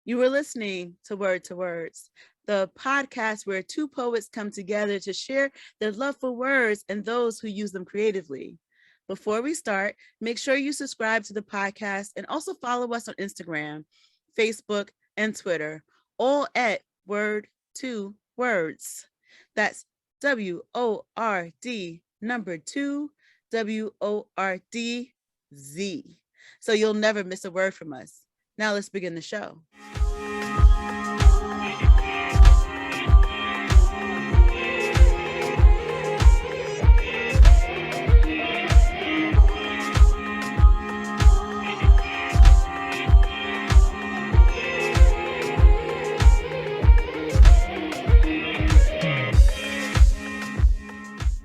You were listening to Word to Words, the podcast where two poets come together to share their love for words and those who use them creatively. Before we start, make sure you subscribe to the podcast and also follow us on Instagram, Facebook, and Twitter, all at Word2Words. That's WORD number 2 WORDZ. So you'll never miss a word from us. Now let's begin the show.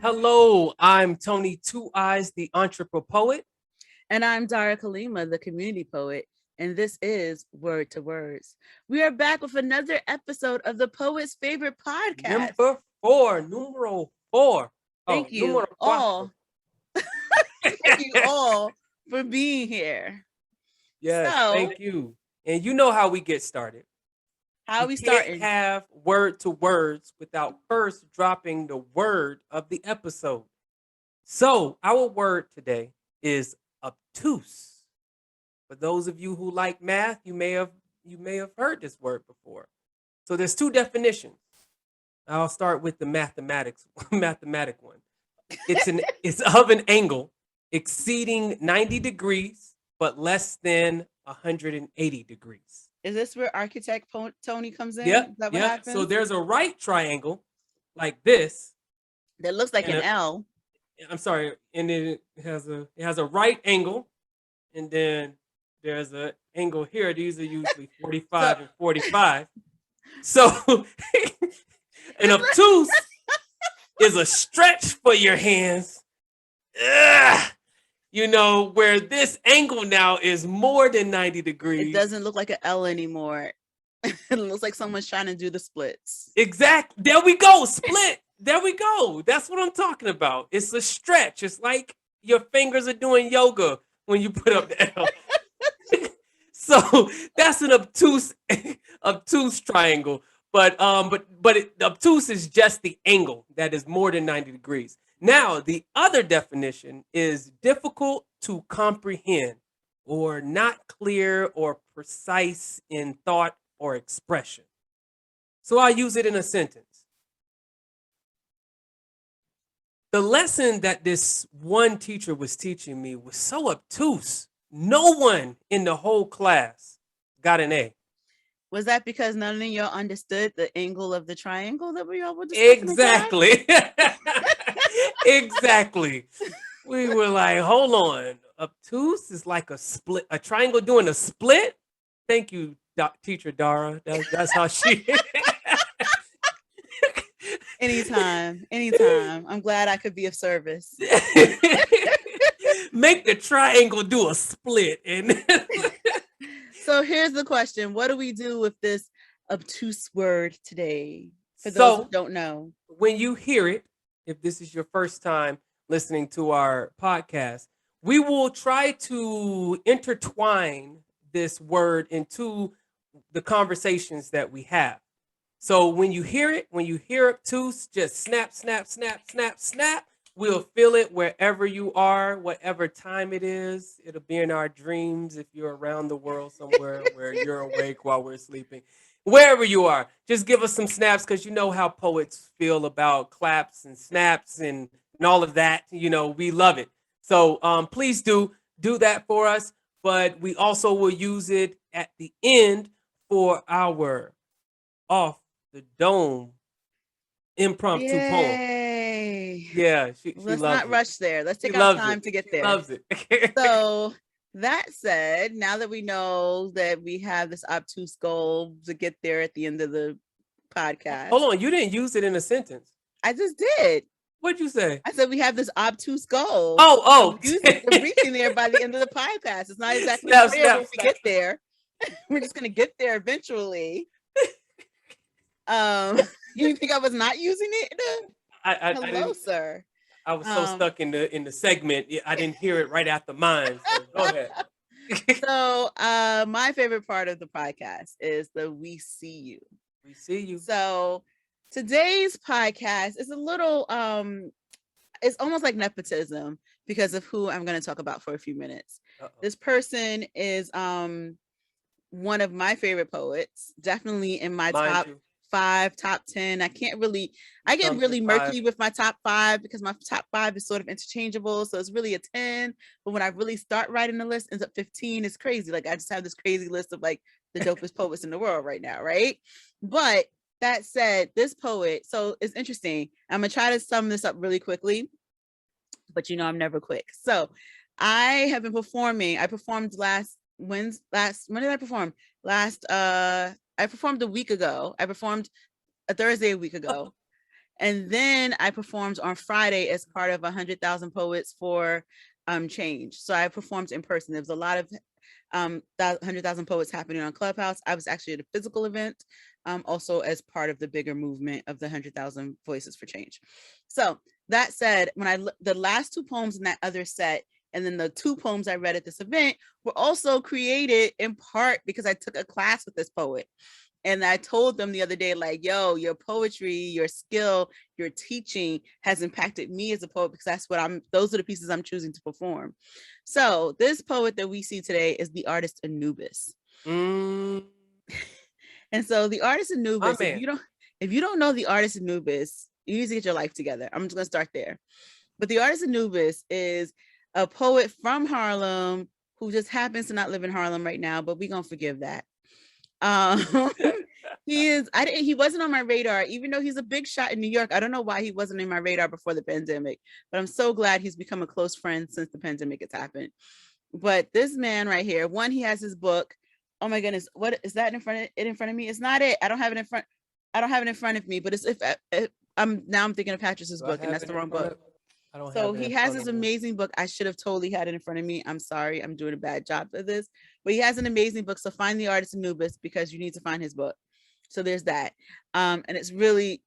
Hello, I'm Tony Two Eyes, the entrepreneur poet. And I'm Dara Kalima, the community poet. And this is Word to Words. We are back with another episode of the Poet's Favorite Podcast. Numero four. Thank you all. Thank you all for being here. Yes, thank you. And you know how we get started. How we starting? Can't have Word to Words without first dropping the word of the episode. So our word today is obtuse. For those of you who like math, you may have heard this word before. So there's two definitions. I'll start with the mathematic one. It's of an angle exceeding 90 degrees, but less than 180 degrees. Is this where architect Tony comes in? Yep. Is that what happens? So there's a right triangle like this. That looks like an L. I'm sorry, and it has a right angle, and then there's an angle here. These are usually 45 and 45. So an obtuse is a stretch for your hands. Ugh. You know, where this angle now is more than 90 degrees. It doesn't look like an L anymore. It looks like someone's trying to do the splits. Exactly. There we go. Split. There we go. That's what I'm talking about. It's a stretch. It's like your fingers are doing yoga when you put up the L. So that's an obtuse triangle. But the obtuse is just the angle that is more than 90 degrees. Now, the other definition is difficult to comprehend or not clear or precise in thought or expression. So I'll use it in a sentence. The lesson that this one teacher was teaching me was so obtuse. No one in the whole class got an A. Was that because none of y'all understood the angle of the triangle that we all were discussing? Exactly. Exactly. We were like, hold on. Obtuse is like a split, a triangle doing a split. Thank you, teacher Dara. That's how she. Anytime. I'm glad I could be of service. Make the triangle do a split. And so here's the question. What do we do with this obtuse word today? For those who don't know. When you hear it, if this is your first time listening to our podcast, we will try to intertwine this word into the conversations that we have. So when you hear obtuse, just snap, snap, snap, snap, snap. We'll feel it wherever you are, whatever time it is. It'll be in our dreams if you're around the world somewhere where you're awake while we're sleeping. Wherever you are, just give us some snaps because you know how poets feel about claps and snaps and all of that. You know, we love it. So please do that for us. But we also will use it at the end for our Off the Dome impromptu poem. Yeah, she Let's loves not it. rush there. Let's take our time to get there. Loves it. So that said, now that we know that we have this obtuse goal to get there at the end of the podcast. Hold on, you didn't use it in a sentence. I just did. What'd you say? I said we have this obtuse goal. Oh. We're reaching there by the end of the podcast. It's not exactly clear when we get there. We're just going to get there eventually. You think I was not using it? Hello, sir. I was so stuck in the segment, I didn't hear it right after mine. So go ahead. So my favorite part of the podcast is the we see you. We see you. So today's podcast is a little it's almost like nepotism because of who I'm going to talk about for a few minutes. Uh-oh. This person is one of my favorite poets, definitely in my Mind top you, 5, top 10. I get thumbs really at five. murky with my top 5 because my top 5 is sort of interchangeable. So it's really a 10. But when I really start writing the list, ends up 15. It's crazy. Like I just have this crazy list of like the dopest poets in the world right now, right? But that said, this poet, so it's interesting. I'm gonna try to sum this up really quickly, but you know I'm never quick. So I have been performing. I performed when did I perform? I performed a week ago. I performed a Thursday a week ago. And then I performed on Friday as part of 100,000 Poets for Change. So I performed in person. There was a lot of 100,000 Poets happening on Clubhouse. I was actually at a physical event, also as part of the bigger movement of the 100,000 Voices for Change. So that said, the last 2 poems in that other set, and then the 2 poems I read at this event were also created in part because I took a class with this poet. And I told them the other day, like, yo, your poetry, your skill, your teaching has impacted me as a poet because those are the pieces I'm choosing to perform. So this poet that we see today is the artist Anubis. Mm, And so the artist my Anubis, man. if you don't know the artist Anubis, you need to get your life together. I'm just gonna start there. But the artist Anubis is a poet from Harlem who just happens to not live in Harlem right now, but we're gonna forgive that. Um, he wasn't on my radar, even though he's a big shot in New York. I don't know why he wasn't in my radar before the pandemic, but I'm so glad he's become a close friend since the pandemic has happened. But this man right here, one, he has his book. Oh my goodness, what is that in front of me? It's not it. I don't have it in front. I don't have it in front of me, but it's if I'm thinking of Patrick's Do I book, and have that's it the in wrong front book. of? I don't So have it he in has front this of me. amazing book. I should have totally had it in front of me. I'm sorry. I'm doing a bad job of this. But he has an amazing book. So find the artist Anubis because you need to find his book. So there's that. And it's really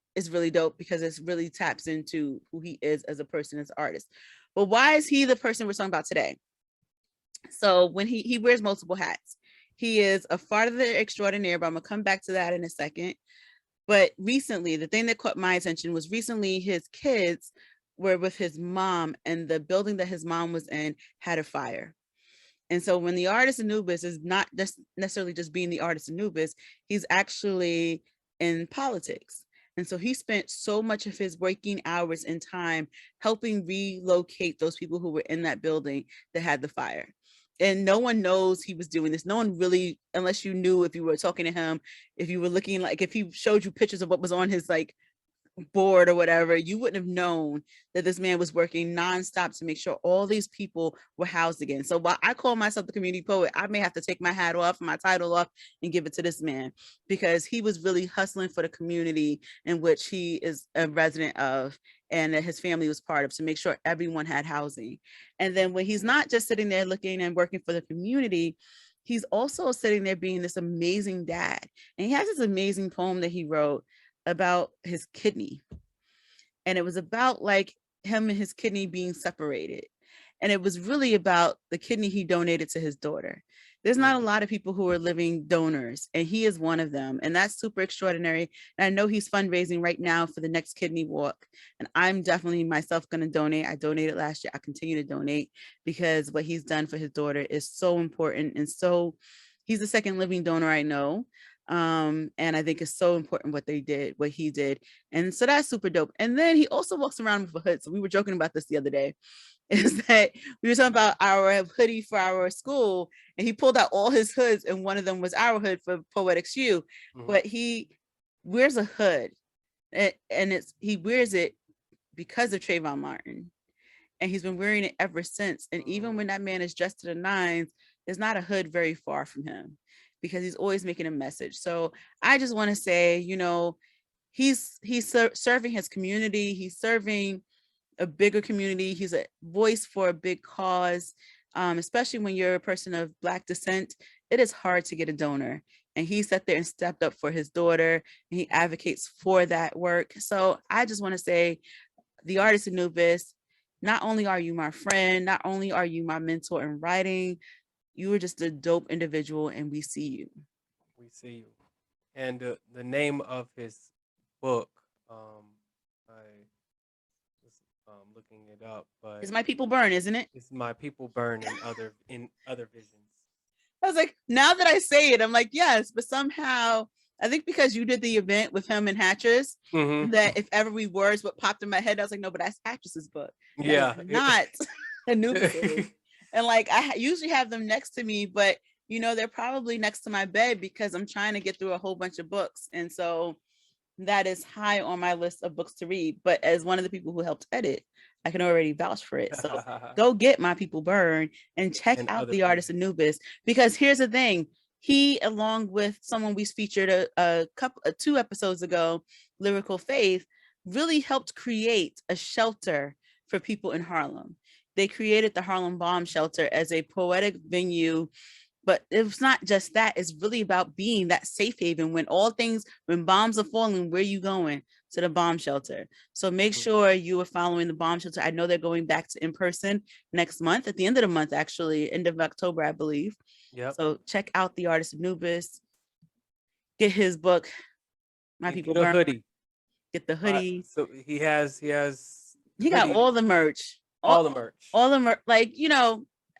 dope because it really taps into who he is as a person, as an artist. But why is he the person we're talking about today? So when he wears multiple hats. He is a father extraordinaire, but I'm gonna come back to that in a second. But recently, the thing that caught my attention was recently his kids were with his mom, and the building that his mom was in had a fire. And so when the artist Anubis is not just necessarily just being the artist Anubis, he's actually in politics. And so he spent so much of his working hours and time helping relocate those people who were in that building that had the fire. And no one knows he was doing this. No one really, unless you knew, if you were talking to him, if you were looking, like if he showed you pictures of what was on his like board or whatever, you wouldn't have known that this man was working nonstop to make sure all these people were housed again. So while I call myself the community poet, I may have to take my hat off, my title off, and give it to this man because he was really hustling for the community in which he is a resident of and that his family was part of to make sure everyone had housing. And then when he's not just sitting there looking and working for the community, he's also sitting there being this amazing dad. And he has this amazing poem that he wrote about his kidney. And it was about like him and his kidney being separated. And it was really about the kidney he donated to his daughter. There's not a lot of people who are living donors, and he is one of them. And that's super extraordinary. And I know he's fundraising right now for the next kidney walk. And I'm definitely myself going to donate. I donated last year. I continue to donate because what he's done for his daughter is so important. And so he's the second living donor I know. And I think it's so important what he did. And so that's super dope. And then he also walks around with a hood. So we were joking about this the other day, is that we were talking about our hoodie for our school, and he pulled out all his hoods, and one of them was our hood for Poetics U. But he wears a hood, and he wears it because of Trayvon Martin. And he's been wearing it ever since. And even when that man is dressed to the nines, there's not a hood very far from him because he's always making a message. So I just want to say, he's serving his community. He's serving a bigger community. He's a voice for a big cause, especially when you're a person of Black descent. It is hard to get a donor. And he sat there and stepped up for his daughter, and he advocates for that work. So I just want to say, the artist Anubis, not only are you my friend, not only are you my mentor in writing, You were just a dope individual, and we see you. We see you. And the name of his book, I was looking it up, It's but My People Burn, isn't it? it's My People Burn in Other Visions. I was like, now that I say it, I'm like, yes, but somehow I think because you did the event with him and Hatches, Mm-hmm. that if ever we words what popped in my head, I was like, no, but that's Hatches's book. That is Yeah. not Anubis's. And like I usually have them next to me, but they're probably next to my bed because I'm trying to get through a whole bunch of books. And so that is high on my list of books to read. But as one of the people who helped edit, I can already vouch for it. So go get My People Burn and check And out Other the artist Visions. Anubis, because here's the thing. He, along with someone we featured a couple 2 episodes ago, Lyrical Faith, really helped create a shelter for people in Harlem. They created the Harlem Bomb Shelter as a poetic venue, but it's not just that. It's really about being that safe haven when bombs are falling. Where are you going? To the bomb shelter. So make sure you are following the bomb shelter. I know they're going back to in person next month, at the end of the month, actually, end of October, I believe. Yep. So check out the artist Anubis. Get his book, My People Get a Burn. hoodie. Get the hoodie. So he has He got all the merch. all the merch. All the merch. Like,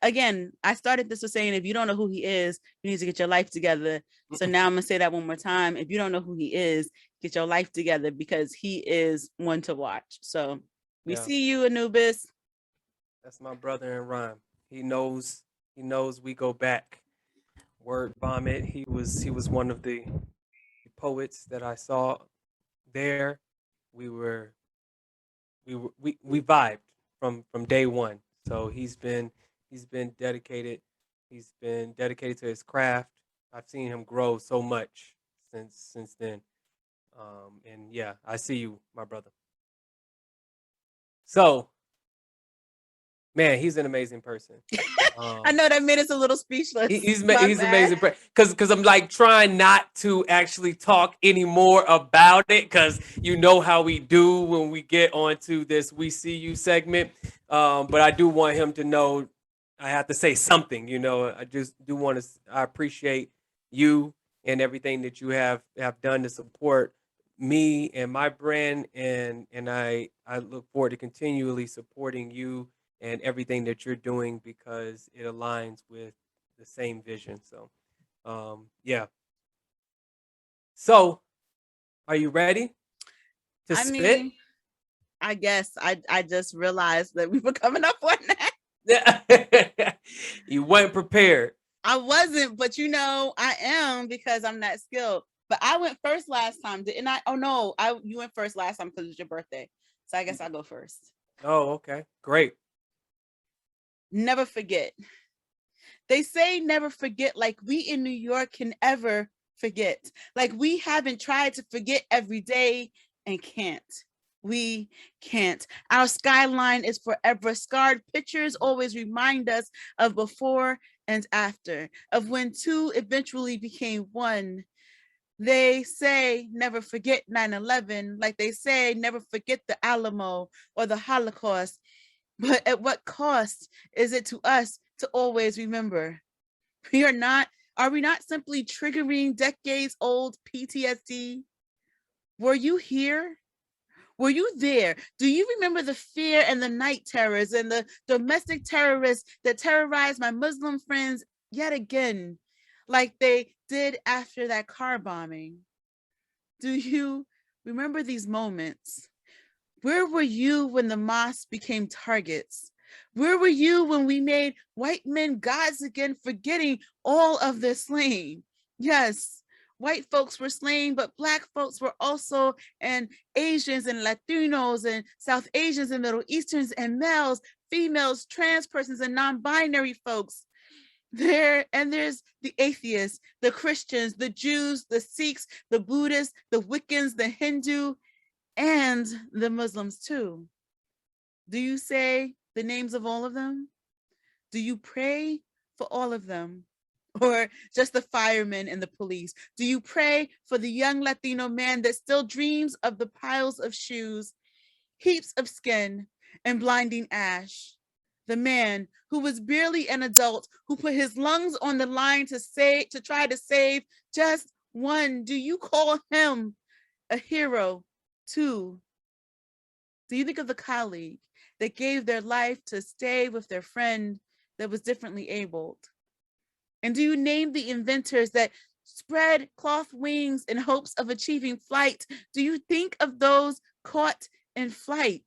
again, I started this with saying, if you don't know who he is, you need to get your life together. So now I'm gonna say that one more time. If you don't know who he is, get your life together, because he is one to watch. So we see you, Anubis. That's my brother in rhyme. He knows we go back. Word Vomit. He was one of the poets that I saw there. We vibed from day one. So he's been dedicated. He's been dedicated to his craft. I've seen him grow so much since then. And yeah, I see you, my brother. So, man, he's an amazing person. I know that made us a little speechless. He's amazing because I'm like trying not to actually talk anymore about it, because you know how we do when we get onto this "We See You" segment. But I do want him to know I have to say something. I just do want to. I appreciate you and everything that you have done to support me and my brand, and I look forward to continually supporting you and everything that you're doing, because it aligns with the same vision. So, yeah. So, are you ready to spit? I guess I just realized that we were coming up on that. Yeah. You weren't prepared. I wasn't, but I am, because I'm that skilled. But I went first last time, didn't I? Oh no, you went first last time because it was your birthday. So I guess I'll go first. Oh, okay. Great. Never forget. They say never forget, like we in New York can ever forget. Like we haven't tried to forget every day and can't. We can't. Our skyline is forever scarred. Pictures always remind us of before and after, of when two eventually became one. They say never forget 9/11, like they say never forget the Alamo or the Holocaust. But at what cost is it to us to always remember? Are we not simply triggering decades old PTSD? Were you here? Were you there? Do you remember the fear and the night terrors and the domestic terrorists that terrorized my Muslim friends yet again, like they did after that car bombing? Do you remember these moments? Where were you when the mosques became targets? Where were you when we made white men gods again, forgetting all of their slain? Yes, white folks were slain, but Black folks were also, and Asians and Latinos and South Asians and Middle Easterns and males, females, trans persons, and non-binary folks. There's the atheists, the Christians, the Jews, the Sikhs, the Buddhists, the Wiccans, the Hindu, and the Muslims too. Do you say the names of all of them? Do you pray for all of them? Or just the firemen and the police? Do you pray for the young Latino man that still dreams of the piles of shoes, heaps of skin, and blinding ash? The man who was barely an adult, who put his lungs on the line to try to save just one. Do you call him a hero too? Do you think of the colleague that gave their life to stay with their friend that was differently abled? And do you name the inventors that spread cloth wings in hopes of achieving flight? Do you think of those caught in flight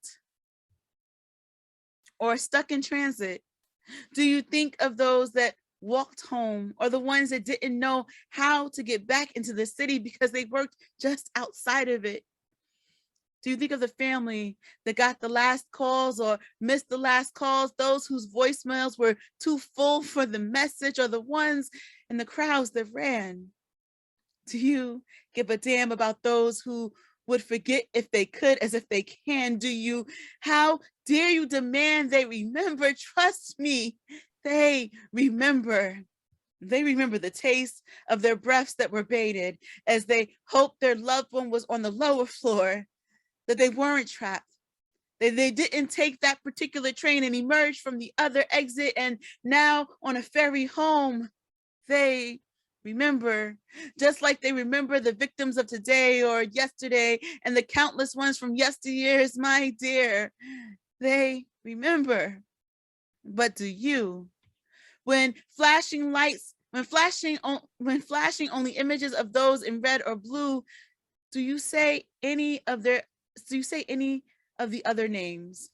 or stuck in transit? Do you think of those that walked home, or the ones that didn't know how to get back into the city because they worked just outside of it? Do you think of the family that got the last calls or missed the last calls, those whose voicemails were too full for the message, or the ones in the crowds that ran? Do you give a damn about those who would forget if they could as if they can? Do you? How dare you demand they remember? Trust me, they remember. They remember the taste of their breaths that were baited as they hoped their loved one was on the lower floor, that they weren't trapped. They didn't take that particular train and emerge from the other exit, and now on a ferry home, they remember, just like they remember the victims of today or yesterday and the countless ones from yesteryears, my dear. They remember. But do you? When flashing lights, when flashing only images of those in red or blue, do you say any of their do you say any of the other names?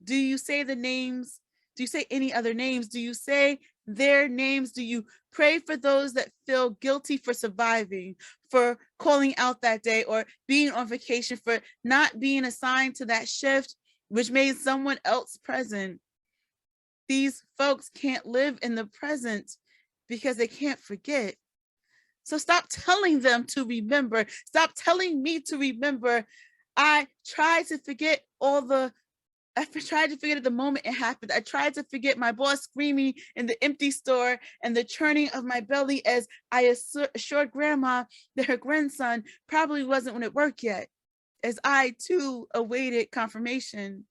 Do you say the names? Do you say any other names? Do you say their names? Do you pray for those that feel guilty for surviving, for calling out that day, or being on vacation, for not being assigned to that shift, which made someone else present? These folks can't live in the present because they can't forget. So stop telling them to remember. Stop telling me to remember. I tried to forget at the moment it happened. I tried to forget my boss screaming in the empty store and the churning of my belly as I assured grandma that her grandson probably wasn't at work yet, as I too awaited confirmation.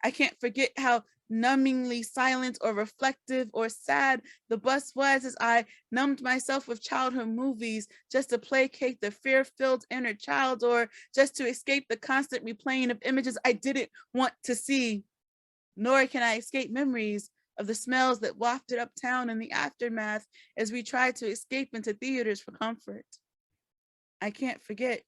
I can't forget how numbingly silent or reflective or sad the bus was as I numbed myself with childhood movies just to placate the fear-filled inner child, or just to escape the constant replaying of images I didn't want to see. Nor can I escape memories of the smells that wafted uptown in the aftermath as we tried to escape into theaters for comfort. I can't forget.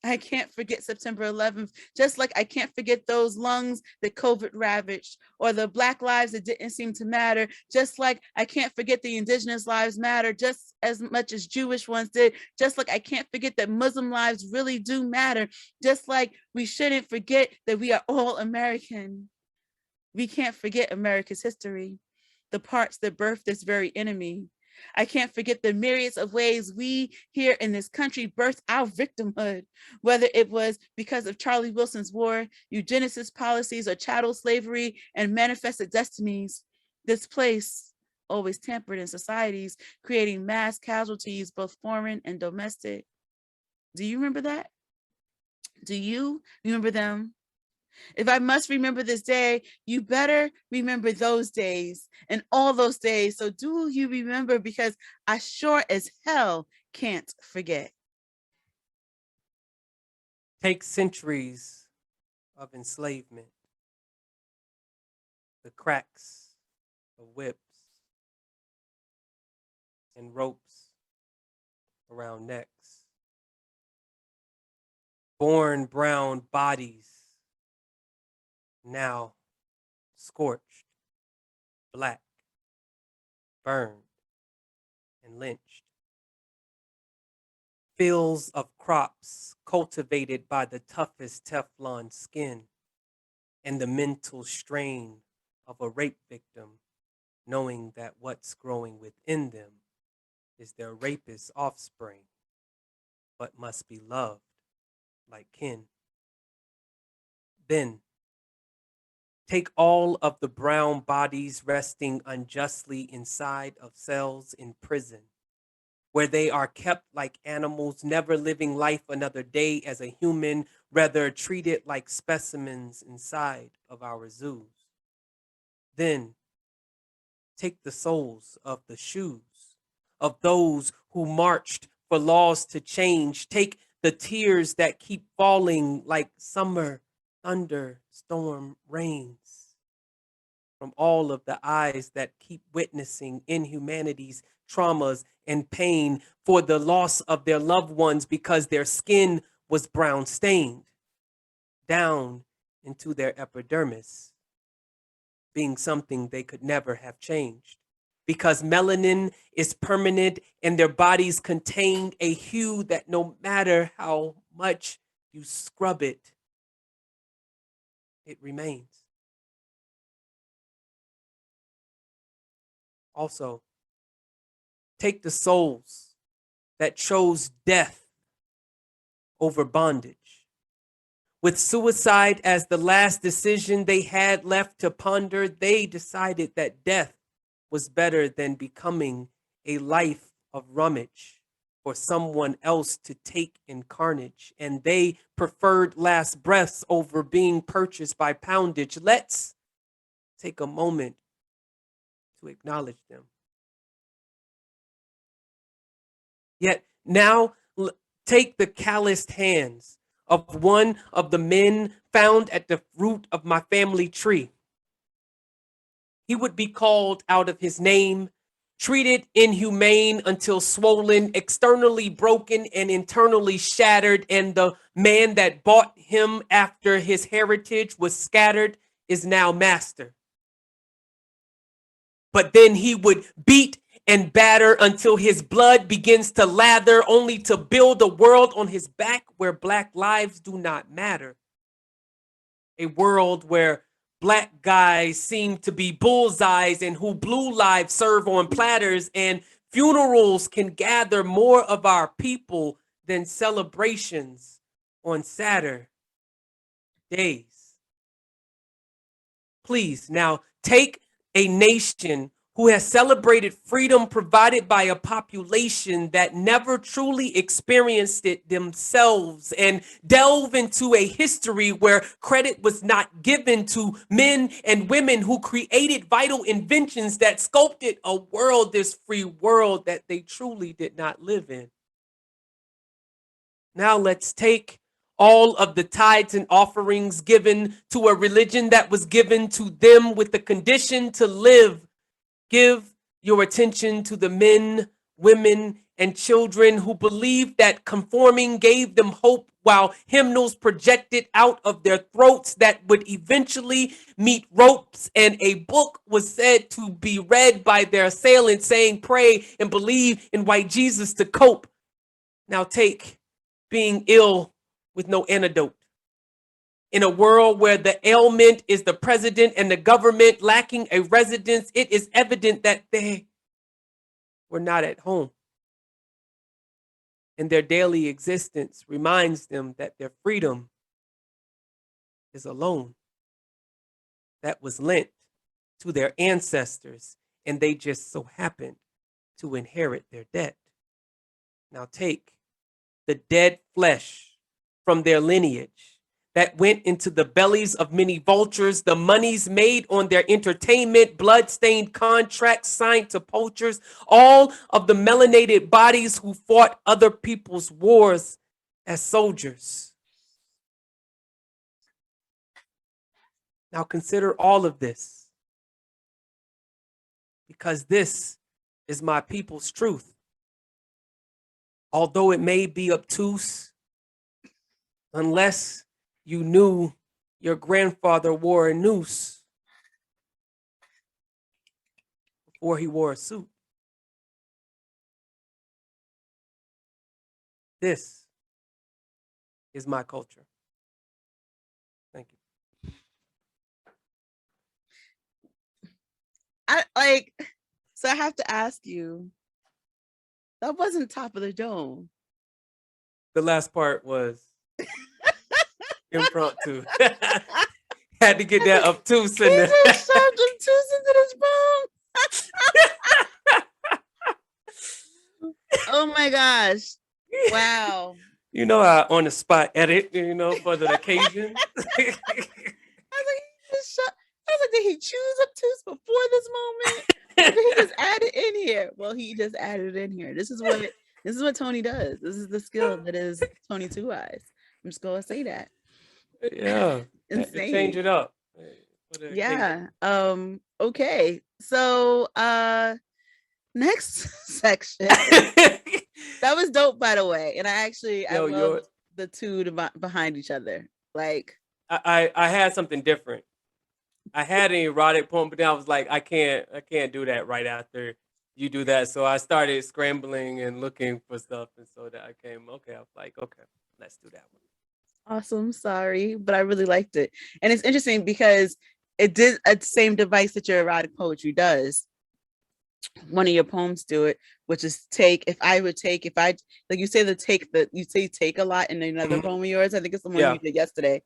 I can't forget September 11th, just like I can't forget those lungs that COVID ravaged, or the Black lives that didn't seem to matter, just like I can't forget the Indigenous lives matter just as much as Jewish ones did, just like I can't forget that Muslim lives really do matter, just like we shouldn't forget that we are all American. We can't forget America's history, the parts that birthed this very enemy. I can't forget the myriads of ways we here in this country birthed our victimhood, whether it was because of Charlie Wilson's war, eugenicist policies, or chattel slavery and manifested destinies. This place always tampered in societies, creating mass casualties, both foreign and domestic. Do you remember that? Do you remember them? If I must remember this day, you better remember those days and all those days. So do you remember? Because I sure as hell can't forget. Take centuries of enslavement, the cracks of whips and ropes around necks, born brown bodies, now scorched, black, burned, and lynched. Fields of crops cultivated by the toughest Teflon skin, and the mental strain of a rape victim, knowing that what's growing within them is their rapist's offspring, but must be loved like kin. Then take all of the brown bodies resting unjustly inside of cells in prison, where they are kept like animals, never living life another day as a human, rather treated like specimens inside of our zoos. Then take the soles of the shoes of those who marched for laws to change. Take the tears that keep falling like summer thunderstorm rains from all of the eyes that keep witnessing inhumanities, traumas, and pain for the loss of their loved ones because their skin was brown stained down into their epidermis, being something they could never have changed. Because melanin is permanent and their bodies contain a hue that no matter how much you scrub it, it remains. Also, take the souls that chose death over bondage. With suicide as the last decision they had left to ponder, they decided that death was better than becoming a life of rummage for someone else to take in carnage. And they preferred last breaths over being purchased by poundage. Let's take a moment to acknowledge them. Yet now take the calloused hands of one of the men found at the root of my family tree. He would be called out of his name, treated inhumane until swollen, externally broken and internally shattered, and the man that bought him after his heritage was scattered is now master. But then he would beat and batter until his blood begins to lather, only to build a world on his back where black lives do not matter. A world where black guys seem to be bullseyes and who blue lives serve on platters, and funerals can gather more of our people than celebrations on Saturdays. Please now take a nation who has celebrated freedom provided by a population that never truly experienced it themselves and delve into a history where credit was not given to men and women who created vital inventions that sculpted a world, this free world that they truly did not live in. Now let's take all of the tithes and offerings given to a religion that was given to them with the condition to live. Give your attention to the men, women, and children who believed that conforming gave them hope, while hymnals projected out of their throats that would eventually meet ropes, and a book was said to be read by their assailant saying, "Pray and believe in white Jesus to cope." Now take being ill with no antidote. In a world where the ailment is the president and the government lacking a residence, it is evident that they were not at home. And their daily existence reminds them that their freedom is a loan that was lent to their ancestors, and they just so happened to inherit their debt. Now take the dead flesh from their lineage that went into the bellies of many vultures, the monies made on their entertainment, blood-stained contracts signed to poachers, all of the melanated bodies who fought other people's wars as soldiers. Now consider all of this, because this is my people's truth. Although it may be obtuse, unless you knew your grandfather wore a noose before he wore a suit. This is my culture. Thank you. So I have to ask you, that wasn't Top of the Dome. The last part was impromptu. Had to get that obtuse in there. He just shoved obtuse into this bone. Oh my gosh. Wow. You know, I on the spot edit, for the occasion. I was like, like, did he choose obtuse before this moment? Or did he just add it in here? Well, he just added it in here. This is what Tony does. This is the skill that is Tony Two Eyes. I'm just gonna say that. Yeah, had to change Insane. it up for the occasion. Yeah. Okay. So next section. That was dope, by the way. And I Yo, loved your the two behind each other. Like, I had something different. I had an erotic poem, but then I was like, I can't do that right after you do that. So I started scrambling and looking for stuff, and so that I came. Okay, I was like, okay, let's do that one. awesome. Sorry, but I really liked it. And it's interesting because it did a same device that your erotic poetry does. One of your poems do it, which is take. If I like you say you say take a lot in another Mhm. poem of yours. I think it's the one Yeah. you did yesterday.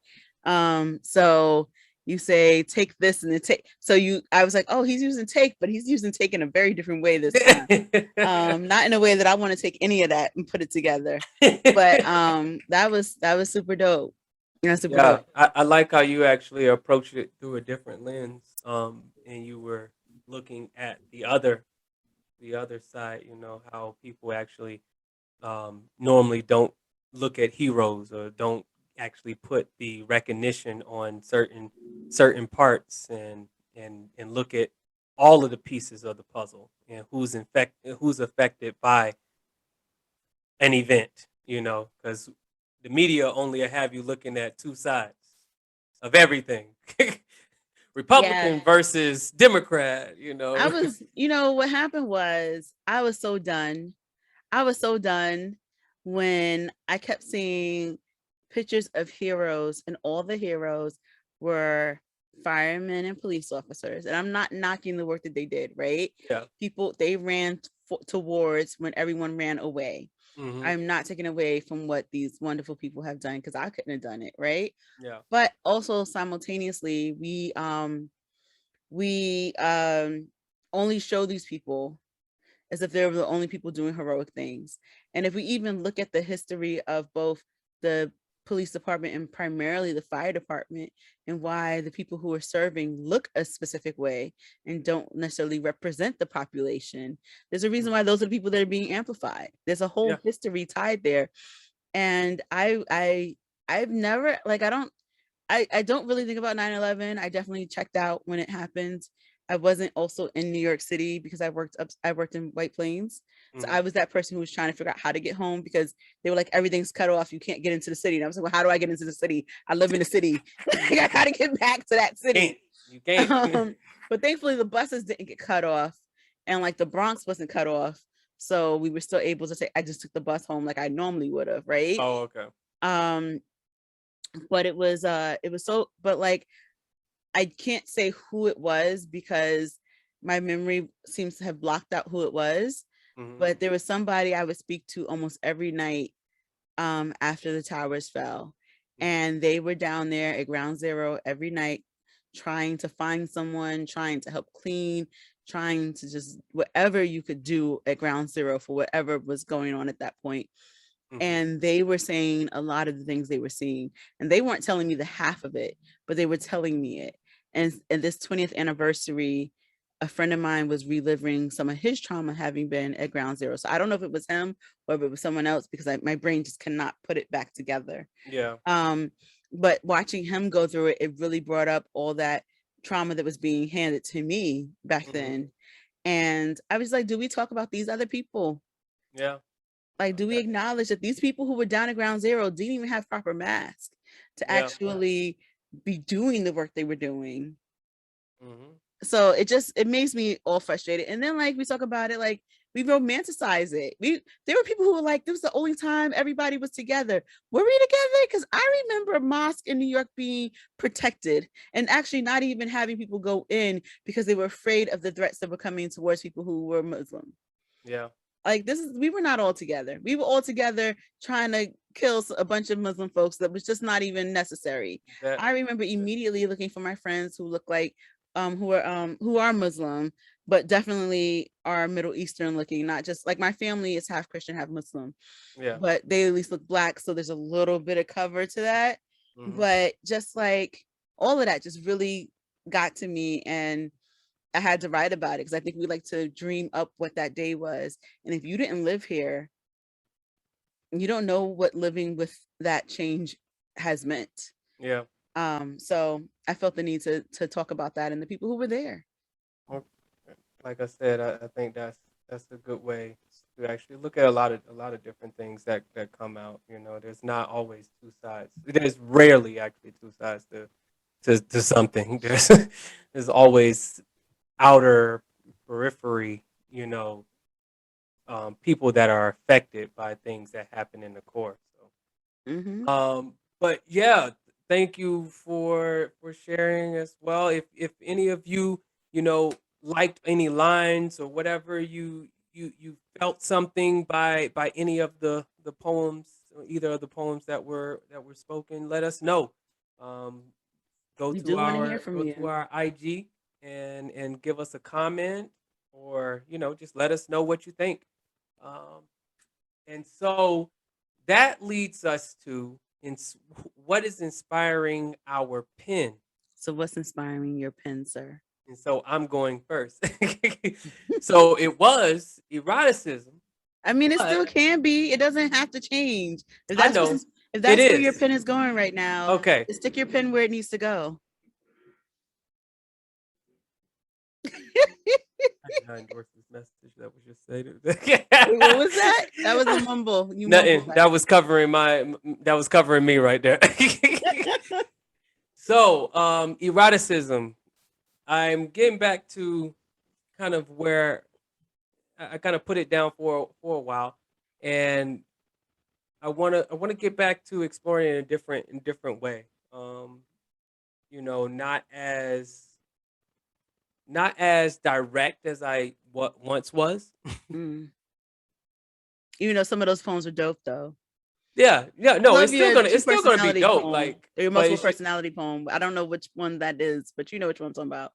So you say take this and then take. So I was like, oh, he's using take, but he's using take in a very different way this time. Not in a way that I want to take any of that and put it together. But that was super dope. Yeah, super Yeah, dope. I like how you actually approached it through a different lens. And you were looking at the other side. You know how people actually normally don't look at heroes or don't actually put the recognition on certain parts and look at all of the pieces of the puzzle and who's affected by an event, because the media only have you looking at two sides of everything. Yeah. Republican versus Democrat, What happened was I was so done. I was so done when I kept seeing pictures of heroes, and all the heroes were firemen and police officers. And I'm not knocking the work that they did, right? Yeah. People, they ran towards when everyone ran away. Hmm. I'm not taking away from what these wonderful people have done because I couldn't have done it, right? Yeah. But also simultaneously, we only show these people as if they were the only people doing heroic things. And if we even look at the history of both the police department and primarily the fire department, and why the people who are serving look a specific way and don't necessarily represent the population, there's a reason Hmm. why those are the people that are being amplified. There's a whole Yeah. history tied there. And I've never, like, I don't really think about 9/11. I definitely checked out when it happened. I wasn't also in New York City because I worked in White Plains. So Hmm. I was that person who was trying to figure out how to get home because they were like, everything's cut off. You can't get into the city. And I was like, well, how do I get into the city? I live in the city. Like, I gotta get back to that Can't. city. You can't. But thankfully the buses didn't get cut off, and like the Bronx wasn't cut off. So we were still able to I just took the bus home like I normally would have, right? Oh, okay. Um, but it was so, but like I can't say who it was because my memory seems to have blocked out who it was. Hmm. But there was somebody I would speak to almost every night after the towers fell. And they were down there at ground zero every night trying to find someone, trying to help clean, trying to just whatever you could do at ground zero for whatever was going on at that point. Hmm. And they were saying a lot of the things they were seeing, and they weren't telling me the half of it, but they were telling me it. And this 20th anniversary, a friend of mine was reliving some of his trauma having been at ground zero. So I don't know if it was him or if it was someone else because my brain just cannot put it back together. Yeah. But watching him go through it, it really brought up all that trauma that was being handed to me back Hmm. then. And I was like, do we talk about these other people? Yeah. Like, No, do we that. acknowledge that these people who were down at ground zero didn't even have proper masks to Yeah. actually be doing the work they were doing? Hmm. So it makes me all frustrated. And then like we talk about it, like we romanticize it. There were people who were like, this was the only time everybody was together. Were we together? Because I remember a mosque in New York being protected and actually not even having people go in because they were afraid of the threats that were coming towards people who were Muslim. Yeah. Like we were not all together. We were all together trying to kill a bunch of Muslim folks that was just not even necessary. That. I remember Yeah. immediately looking for my friends who look like who are Muslim, but definitely are Middle Eastern looking, not just like my family is half Christian, half Muslim, Yeah. but they at least look black, so there's a little bit of cover to that. Hmm. But just like all of that just really got to me, and I had to write about it because I think we like to dream up what that day was. And if you didn't live here, you don't know what living with that change has meant. Yeah. So I felt the need to talk about that and the people who were there. Well, like I said, I think that's a good way to actually look at a lot of different things that come out. There's not always two sides. There's rarely actually two sides to something. There's always outer periphery, people that are affected by things that happen in the core. Hmm. But yeah, thank you for sharing as well. If any of you, you know, liked any lines or whatever, you felt something by any of the poems, or either of the poems that were spoken, let us know. Um, go We to do want to hear our from go to you. our IG and give us a comment, or just let us know what you think. Um, and so that leads us to what is inspiring our pen. So, what's inspiring your pen, sir? And so I'm going first. So it was eroticism, I mean, it but still can be. It doesn't have to change. If I that's know if it that's where your is. pen is going right now, Okay. stick your pen where it needs to go. I did not endorse this message that was just stated. Wait, what was that? That was a mumble. You mumbled Nothing. that. That was covering me right there. So, eroticism. I'm getting back to kind of where I kind of put it down for a while, and I wanna get back to exploring it in a different way. Not as direct as I what once was. Mm. Even though some of those poems are dope, though. Yeah, yeah, I no, love it's still your gonna two it's still gonna be personality dope. poem Like, or your but multiple it's just personality poem. I don't know which one that is, but you know which one I'm talking about.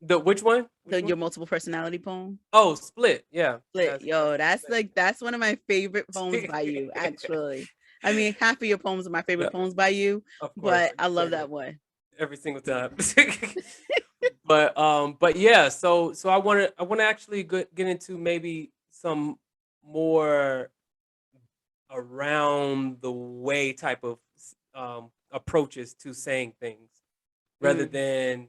the which one? Which So one? your multiple personality poem. Oh, split. Yeah, Split. that's Yo, that's split. like that's one of my favorite poems by you, actually. I mean, half of your poems are my favorite Yeah, poems by you, of course. but I I just say love that that one. every single time. But yeah, so I want to actually get into maybe some more around the way type of approaches to saying things, rather Mm,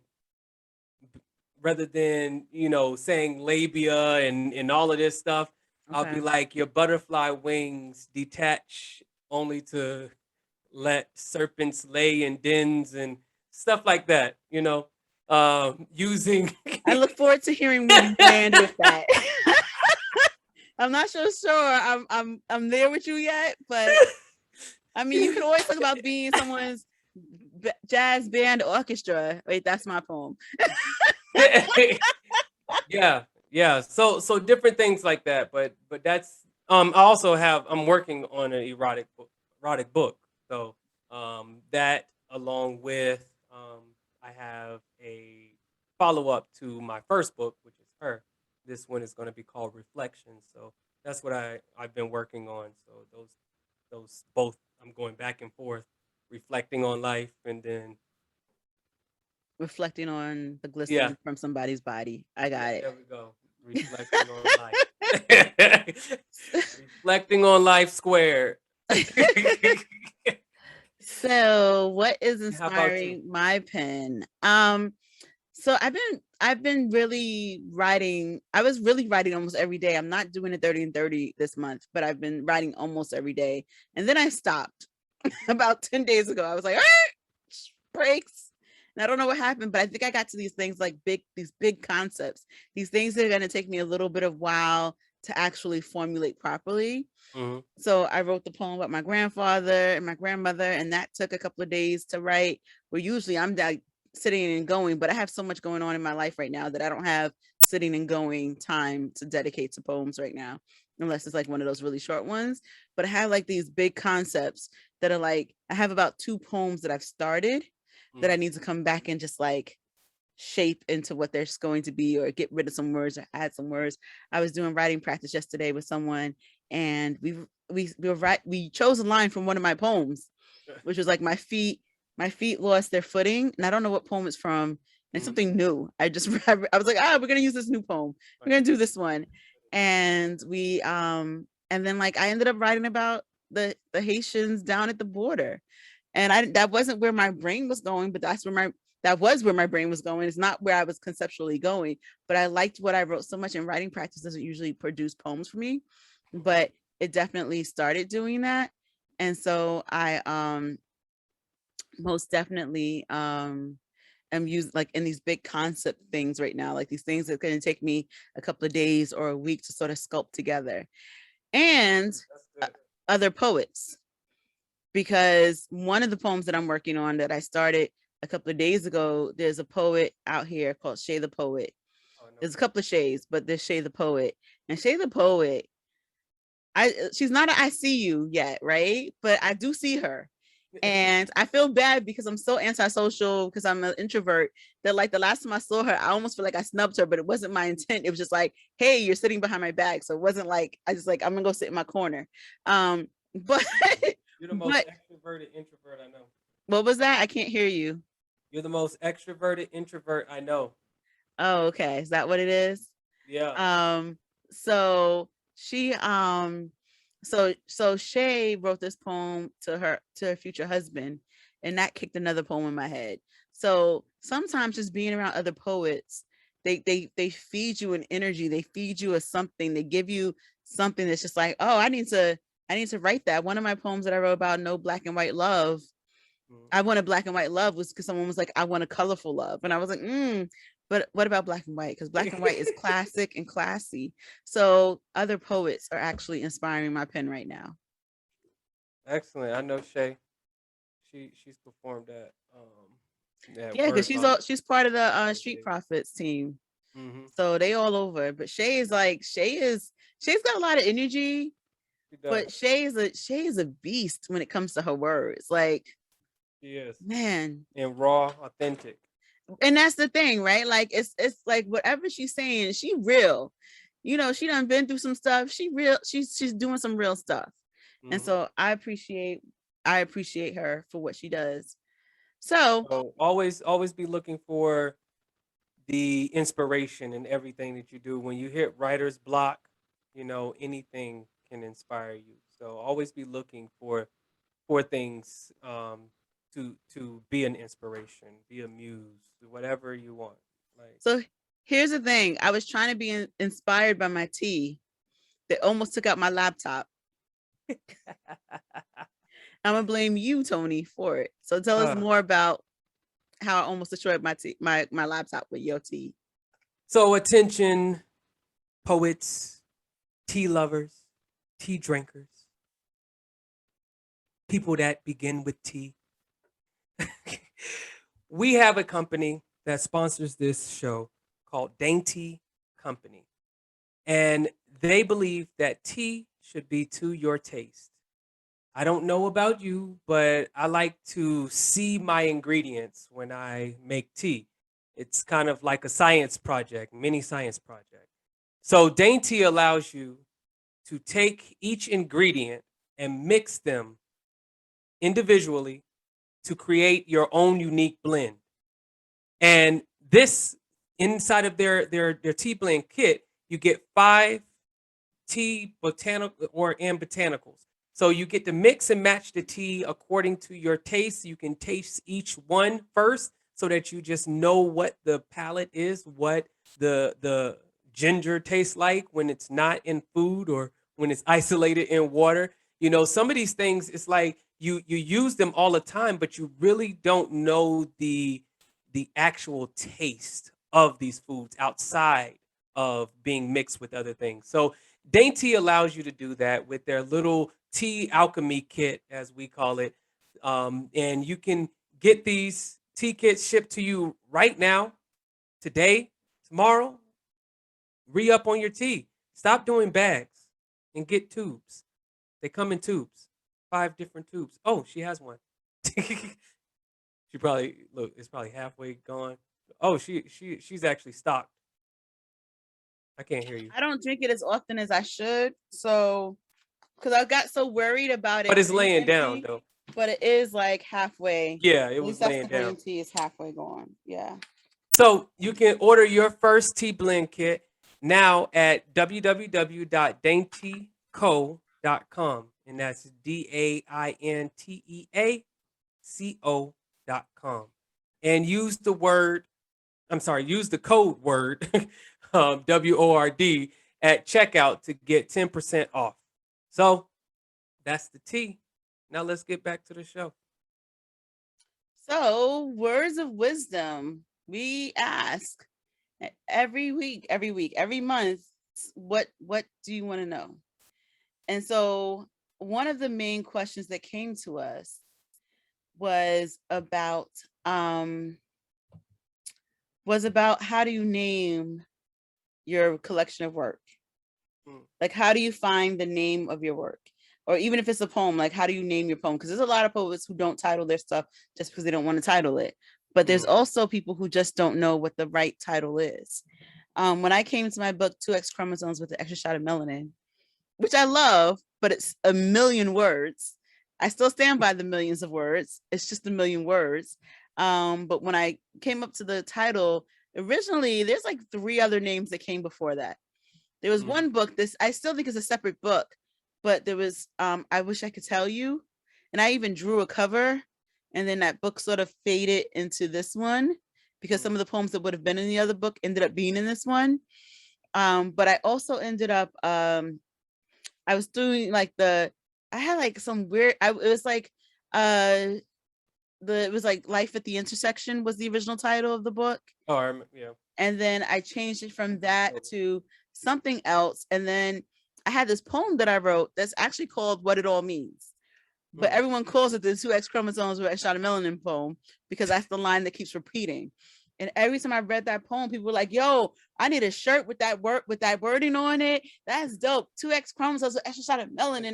than saying labia and all of this stuff. I'll be okay. like, your butterfly wings detach only to let serpents lay in dens and stuff like that. Using I look forward to hearing where you land with that. I'm not so sure I'm there with you yet, but I mean, you can always talk about being someone's jazz band orchestra. Wait, that's my poem. Yeah, yeah. So different things like that, but that's I also I'm working on an erotic book. So that, along with I have a follow up to my first book, which is her. This one is going to be called Reflections. So that's what I've been working on. So those both, I'm going back and forth, reflecting on life, and then Reflecting on the yeah. glycerin from somebody's body. I Yeah, got there we go. Reflecting on life. Reflecting on life squared. So, what is How about you? inspiring my pen? So I've been really writing. I was really writing almost every day. I'm not doing a 30 and 30 this month, but I've been writing almost every day. And then I stopped about 10 days ago. I was like, all right, breaks. And I don't know what happened, but I think I got to these things like these big concepts, these things that are going to take me a little bit of while to actually formulate properly. Hmm. So I wrote the poem about my grandfather and my grandmother, and that took a couple of days to write. Where usually I'm like sitting and going, but I have so much going on in my life right now that I don't have sitting and going time to dedicate to poems right now, unless it's like one of those really short ones. But I have like these big concepts that are like, I have about 2 poems that I've started that Hmm. I need to come back and just like shape into what they're going to be, or get rid of some words or add some words. I was doing writing practice yesterday with someone, and we chose a line from one of my poems, which was like, my feet lost their footing. And I don't know what poem it's from. and something new. I just I was like, we're gonna use this new poem. We're gonna do this one, and and then like I ended up writing about the Haitians down at the border, and that wasn't where my brain was going, but that was where my brain was going. It's not where I was conceptually going, but I liked what I wrote so much. And writing practice doesn't usually produce poems for me, but it definitely started doing that. And so I most definitely am used like in these big concept things right now, like these things that going to take me a couple of days or a week to sort of sculpt together. And other poets, because one of the poems that I'm working on that I started a couple of days ago, there's a poet out here called Shay the Poet. There's a couple of Shays, but there's Shay the Poet. And Shay the Poet, she's not an I see you yet, right? But I do see her. And I feel bad because I'm so antisocial because I'm an introvert that like the last time I saw her, I almost feel like I snubbed her, but it wasn't my intent. It was just like, hey, you're sitting behind my back. So it wasn't like, I just like, I'm gonna go sit in my corner. But you're the most extroverted introvert I know. What was that? I can't hear you. You're the most extroverted introvert I know. Oh, okay. Is that what it is? Yeah. So she so Shay wrote this poem to her future husband, and that kicked another poem in my head. So sometimes just being around other poets, they feed you an energy, they feed you a something, they give you something that's just like, oh, I need to write that. One of my poems that I wrote about no black and white love, I want a black and white love, was because someone was like, I want a colorful love. And I was like, but what about black and white? Because black and white is classic and classy. So other poets are actually inspiring my pen right now. Excellent. I know Shay. She's performed at yeah, because she's part of the Street Prophets team. So they all over. But she's got a lot of energy. But Shay is a beast when it comes to her words. Like, she is, man, and raw, authentic. And that's the thing, right? Like it's like whatever she's saying, she real. She done been through some stuff. She real. She's doing some real stuff. And so I appreciate her for what she does. So always be looking for the inspiration in everything that you do. When you hit writer's block, anything can inspire you. So always be looking for things to be an inspiration, be a muse, whatever you want. So here's the thing. I was trying to be inspired by my tea that almost took out my laptop. I'm gonna blame you, Tony, for it. So tell us more about how I almost destroyed my laptop with your tea. So attention, poets, tea lovers, tea drinkers, people that begin with T. We have a company that sponsors this show called Dainty Company. And they believe that tea should be to your taste. I don't know about you, but I like to see my ingredients when I make tea. It's kind of like a science project, mini science project. So Dainty allows you to take each ingredient and mix them individually to create your own unique blend. And this, inside of their tea blend kit, you get 5 tea botanicals. So you get to mix and match the tea according to your taste. You can taste each one first so that you just know what the palate is, what the ginger tastes like when it's not in food or when it's isolated in water. Some of these things, it's like you use them all the time, but you really don't know the actual taste of these foods outside of being mixed with other things. So Dainty allows you to do that with their little tea alchemy kit, as we call it. And you can get these tea kits shipped to you right now, today, tomorrow. Re-up on your tea. Stop doing bags and get tubes. They come in tubes, 5 different tubes. Oh, she has one. She probably, look, it's probably halfway gone. Oh, she's actually stocked. I can't hear you. I don't drink it as often as I should, so because I got so worried about it. But it's laying down though. But it is like halfway. Yeah, it was laying down. Green tea is halfway gone. Yeah. So you can order your first tea blend kit now at www.daintyco.com. And that's DAINTEACO.com. And use the code word, WORD at checkout to get 10% off. So that's the tea. Now let's get back to the show. So, words of wisdom. We ask every week, every month, what do you want to know? And so, one of the main questions that came to us was about how do you name your collection of work? Like, how do you find the name of your work? Or even if it's a poem, like, how do you name your poem? Because there's a lot of poets who don't title their stuff just because they don't want to title it. But there's also people who just don't know what the right title is. When I came to my book, 2X Chromosomes with the Extra Shot of Melanin, which I love, but it's a million words. I still stand by the millions of words. It's just a million words. But when I came up to the title, originally, there's like 3 other names that came before that. There was one book, this I still think is a separate book, but there was I Wish I Could Tell You. And I even drew a cover, and then that book sort of faded into this one because some of the poems that would have been in the other book ended up being in this one. But I also ended up I was doing like I had like some weird it was like it was like Life at the Intersection was the original title of the book. Oh, yeah. And then I changed it from that to something else. And then I had this poem that I wrote that's actually called What It All Means. But everyone calls it the 2X Chromosomes with Extra Shot of Melanin poem because that's the line that keeps repeating. And every time I read that poem, people were like, yo, I need a shirt with that wording on it. That's dope. 2X Chromosomes with Extra Shot of Melanin.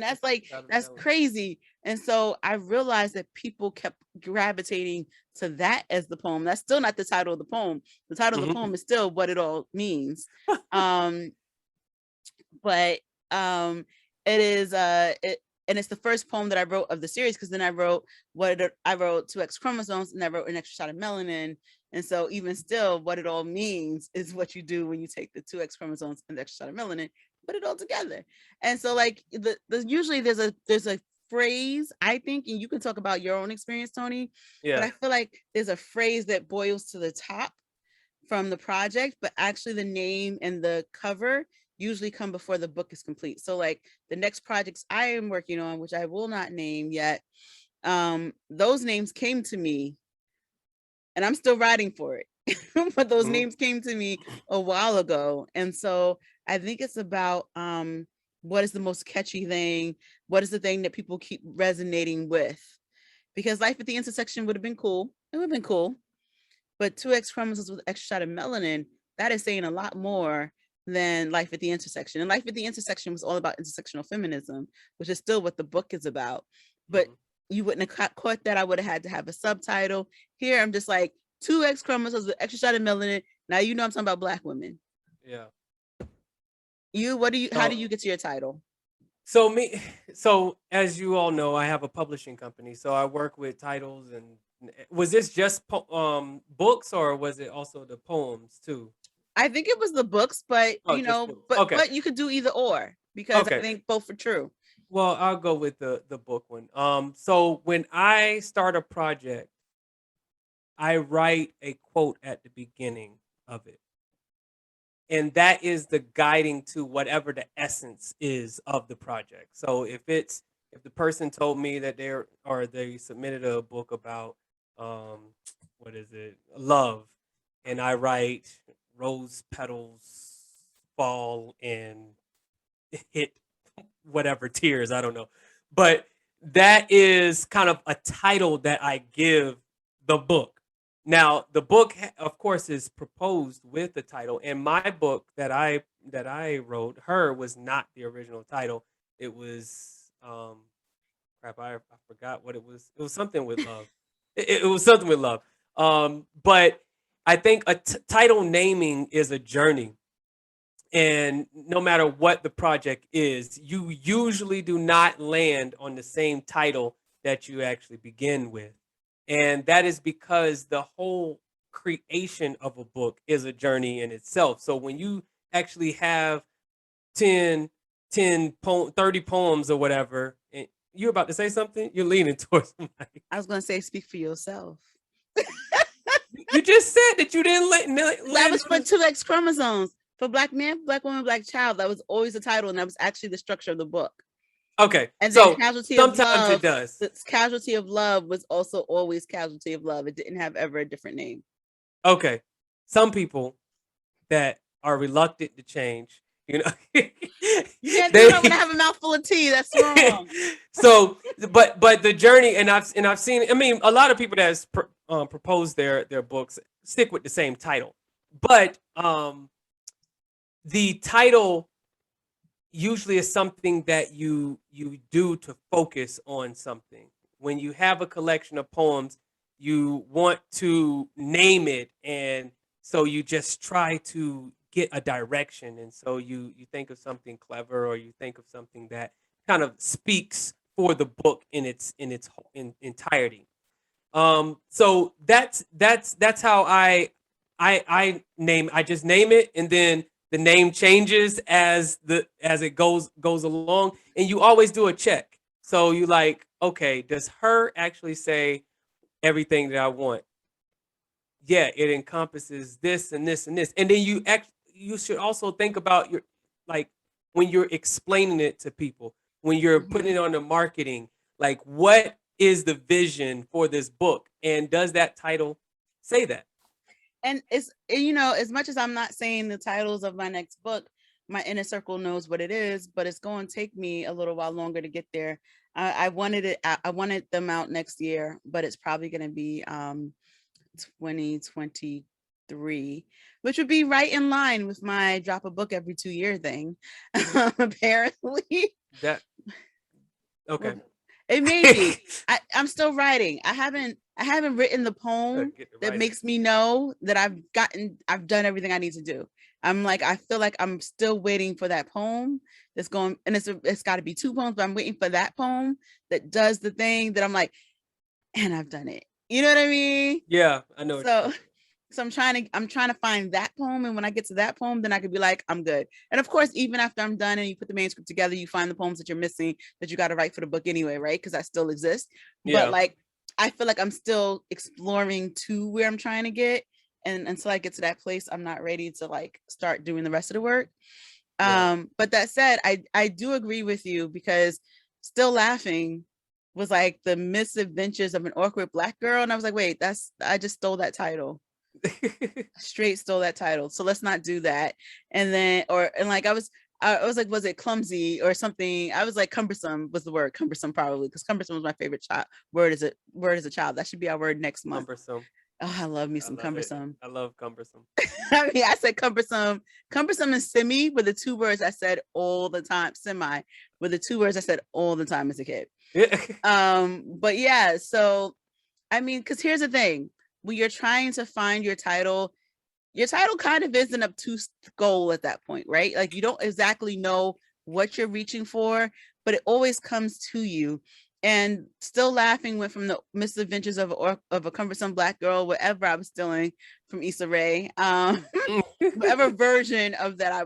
That's crazy. And so I realized that people kept gravitating to that as the poem. That's still not the title of the poem. The title of the poem is still What It All Means. But it is and it's the first poem that I wrote of the series, because then I wrote 2X Chromosomes, and I wrote An Extra Shot of Melanin. And so even still, what it all means is what you do when you take the 2X chromosomes and the extra shot of melanin, put it all together. And so like usually there's a phrase, I think, and you can talk about your own experience, Tony. Yeah. But I feel like there's a phrase that boils to the top from the project, but actually the name and the cover usually come before the book is complete. So like the next projects I am working on, which I will not name yet, those names came to me and I'm still writing for it. But those names came to me a while ago. And so I think it's about what is the most catchy thing? What is the thing that people keep resonating with? Because Life at the Intersection would have been cool. It would have been cool. But 2X Chromosomes with Extra Shot of Melanin, that is saying a lot more than Life at the Intersection. And Life at the Intersection was all about intersectional feminism, which is still what the book is about. But you wouldn't have caught that. I would have had to have a subtitle. Here, I'm just like 2X Chromosomes with Extra Shot of Melanin. Now you know I'm talking about Black women. Yeah. How do you get to your title? So as you all know, I have a publishing company. So I work with titles. And was this just books, or was it also the poems too? I think it was the books, but but you could do either or, because I think both are true. Well, I'll go with the book one. So when I start a project, I write a quote at the beginning of it. And that is the guiding to whatever the essence is of the project. So if the person told me that they submitted a book about love, and I write rose petals fall and hit whatever tears, I don't know. But that is kind of a title that I give the book. Now, the book, of course, is proposed with the title, and my book that I wrote, Her, was not the original title. It was I forgot what it was. It was something with love. It was something with love. But I think a title naming is a journey, and no matter what the project is, you usually do not land on the same title that you actually begin with. And that is because the whole creation of a book is a journey in itself. So when you actually have 10, 30 poems or whatever, and you're about to say something, you're leaning towards somebody. I was gonna say, speak for yourself. You just said that you didn't That land was for two X chromosomes. For Black man, Black woman, Black child. That was always the title, and that was actually the structure of the book. Okay, And then so Casualty of sometimes it Love. does. The Casualty of Love was also always Casualty of Love. It didn't have ever a different name. Okay, some people that are reluctant to change, you know, You can't do they that when I have a mouthful of tea. That's wrong. so but the journey, and I've seen, I mean, a lot of people that has proposed their books stick with the same title, but the title usually is something that you do to focus on something. When you have a collection of poems, you want to name it, and so you just try to get a direction, and so you think of something clever, or you think of something that kind of speaks for the book in entirety. So that's how I just name it, and then the name changes as it goes along, and you always do a check. So you like, okay, does her actually say everything that I want? Yeah, it encompasses this and this and this. And then you should also think about your, like, when you're explaining it to people, when you're putting Mhm. it on the marketing, like, what is the vision for this book, and does that title say that? And it's, as much as I'm not saying the titles of my next book, my inner circle knows what it is, but it's going to take me a little while longer to get there. I wanted it. I wanted them out next year, but it's probably going to be 2023, which would be right in line with my drop a book every 2 year thing. Apparently, That okay. it may be. I'm still writing. I haven't written the Gotta poem get the that writing. makes me know that I've done everything I need to do. I feel like I'm still waiting for that poem that's going, and it's got to be two poems, but I'm waiting for that poem that does the thing that I'm like, and I've done it. You know what I mean? Yeah, I know what you're So saying. so I'm trying to find that poem, and when I get to that poem, then I could be like, I'm good. And of course, even after I'm done and you put the manuscript together, you find the poems that you're missing that you got to write for the book anyway, right? Because that still exists. But Yeah. like, I feel like I'm still exploring to where I'm trying to get, and until I get to that place, I'm not ready to like start doing the rest of the work. Yeah. But that said, I do agree with you, because Still Laughing was like the misadventures of an awkward Black girl, and I was like, wait, I just stole that title. Straight stole that title, so let's not do that. And then, I was like, was it clumsy or something? I was like, cumbersome was the word. Cumbersome, probably, because cumbersome was my favorite word as a child. That should be our word next month. Cumbersome. Oh, I love me I some love it. cumbersome. I love cumbersome. I mean, I said cumbersome and semi were the two words I said all the time. Semi were the two words I said all the time as a kid. Yeah. But yeah, so I mean, because here's the thing: when you're trying to find your title kind of is an obtuse goal at that point, right? Like, you don't exactly know what you're reaching for, but it always comes to you. And Still Laughing went from the misadventures of a cumbersome Black girl, whatever I was stealing from Issa Rae, whatever version of that I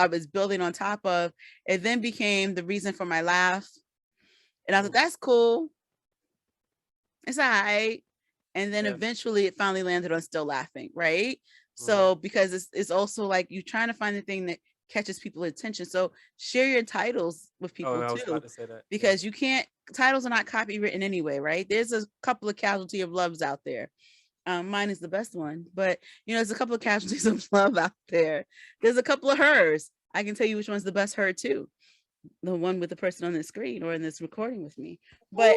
was building on top of. It then became the reason for my laugh, and I was like, that's cool. It's all right. And then Yeah. eventually it finally landed on Still Laughing, right? Mhm. So because it's also like you're trying to find the thing that catches people's attention. So share your titles with Oh, people I was about too, to say that. Yeah. because you can't titles are not copywritten anyway, right? There's a couple of Casualty of Loves out there. Mine is the best one, but there's a couple of Casualties of Love out there. There's a couple of hers. I can tell you which one's the best her too. The one with the person on the screen or in this recording with me. But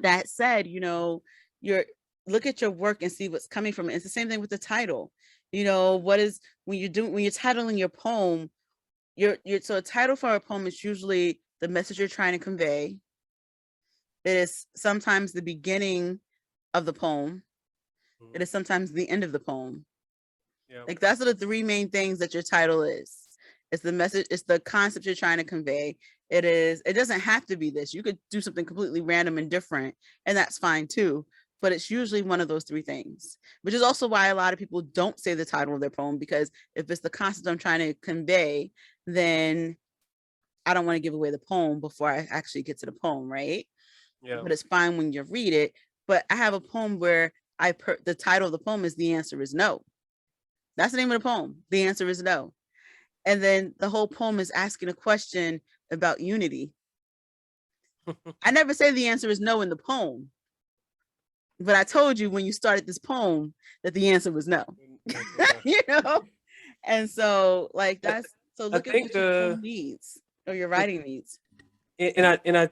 that said, you're look at your work and see what's coming from it. It's the same thing with the title. What is when you're titling your poem, so a title for a poem is usually the message you're trying to convey. It is sometimes the beginning of the poem. It Mhm. is sometimes the end of the poem. Yeah. Like, that's the three main things that your title is. It's the message, it's the concept you're trying to convey. It doesn't have to be this. You could do something completely random and different, and that's fine too. but it's usually one of those three things, which is also why a lot of people don't say the title of their poem, because if it's the concept I'm trying to convey, then I don't want to give away the poem before I actually get to the poem, right? Yeah. But it's fine when you read it. But I have a poem where the title of the poem is The Answer Is No. That's the name of the poem. The answer is no. And then the whole poem is asking a question about unity. I never say the answer is no in the poem, but I told you when you started this poem that the answer was no. You know? And so like I, that's so I look at think what your poem needs or your the writing needs. and I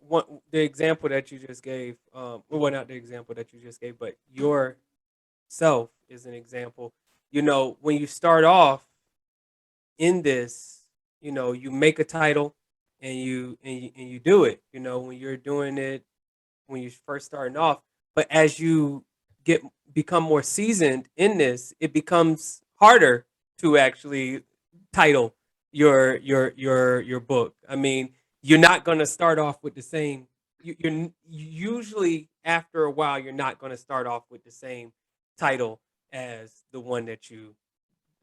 want the example that you just gave. Well, not the example that you just gave, but yourself is an example. You know, when you start off in this, you know, you make a title and you do it. You know, when you're doing it when you're first starting off, but as you get become more seasoned in this, it becomes harder to actually title your book. I mean, you're not going to start off with the same. You're usually after a while, you're not going to start off with the same title as the one that you.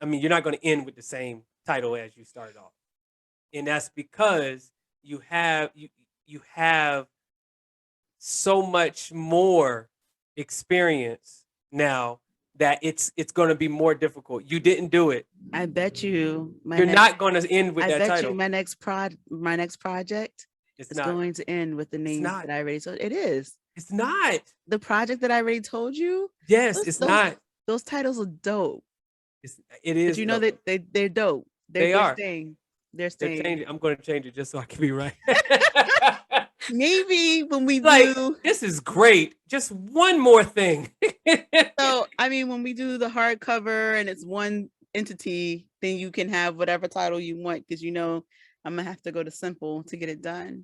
I mean, you're not going to end with the same title as you started off, and that's because you have so much more experience now that it's going to be more difficult. You didn't do it. I bet you You're not going to end with I that bet you title. my next project It's is not. going to end with the It's names not. that I already told. It is. It's not. The project that I already told you, Yes, those it's those not. those titles are dope. It But is you know dope. that they're dope. They They're are. staying. They're They're staying. changing. I'm going to change it just so I can be right. Maybe when we Like, do this is great. Just one more thing. so I mean when we do the hardcover and it's one entity, then you can have whatever title you want because you know I'm gonna have to go to simple to get it done.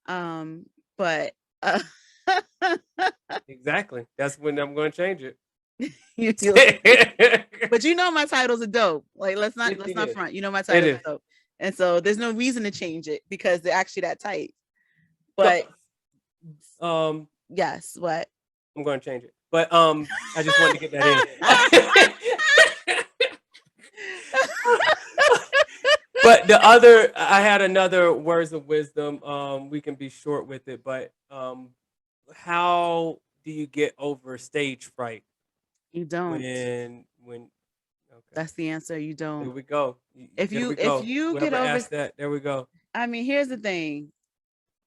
But Exactly. That's when I'm going to change it. but you know my titles are dope. Like let's not It is. front. You know my It titles is. are dope. And so there's no reason to change it because they're actually that tight. So, But yes, what? I'm going to change it. But I just wanted to get that in. But I had another words of wisdom. We can be short with it, but how do you get over stage fright You don't. when okay. That's the answer. You There don't. we go. If There you we go. get Whoever over, asked that, there we go. I mean, here's the thing.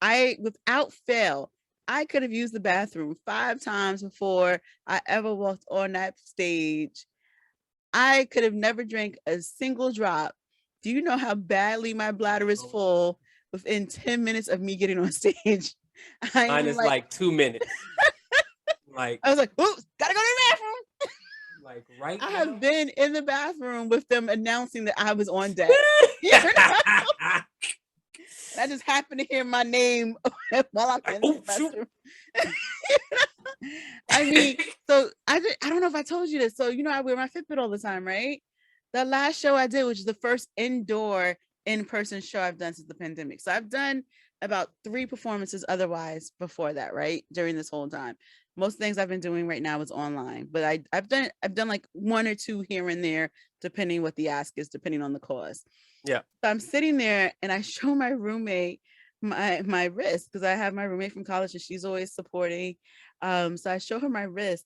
I without fail, I could have used the bathroom 5 times before I ever walked on that stage. I could have never drank a single drop. Do you know how badly my bladder is full within 10 minutes of me getting on stage? I Mine am is like, like 2 minutes. Like I was like, oops, gotta go to the bathroom. right I now. have been in the bathroom with them announcing that I was on deck. And I just happened to hear my name while I'm Like, in the oh shoot. restroom. I mean, so I don't know if I told you this. So you know I wear my Fitbit all the time, right? The last show I did, which is the first indoor in-person show I've done since the pandemic. So I've done about 3 performances otherwise before that, right? During this whole time. Most things I've been doing right now is online, but I've done like 1 or 2 here and there, depending what the ask is, depending on the cause. Yeah. So I'm sitting there and I show my roommate my wrist because I have my roommate from college and she's always supporting. So I show her my wrist.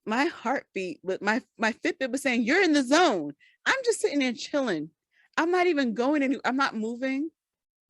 My heartbeat, but my Fitbit was saying, "You're in the zone." I'm just sitting there chilling. I'm not even going any. I'm not moving.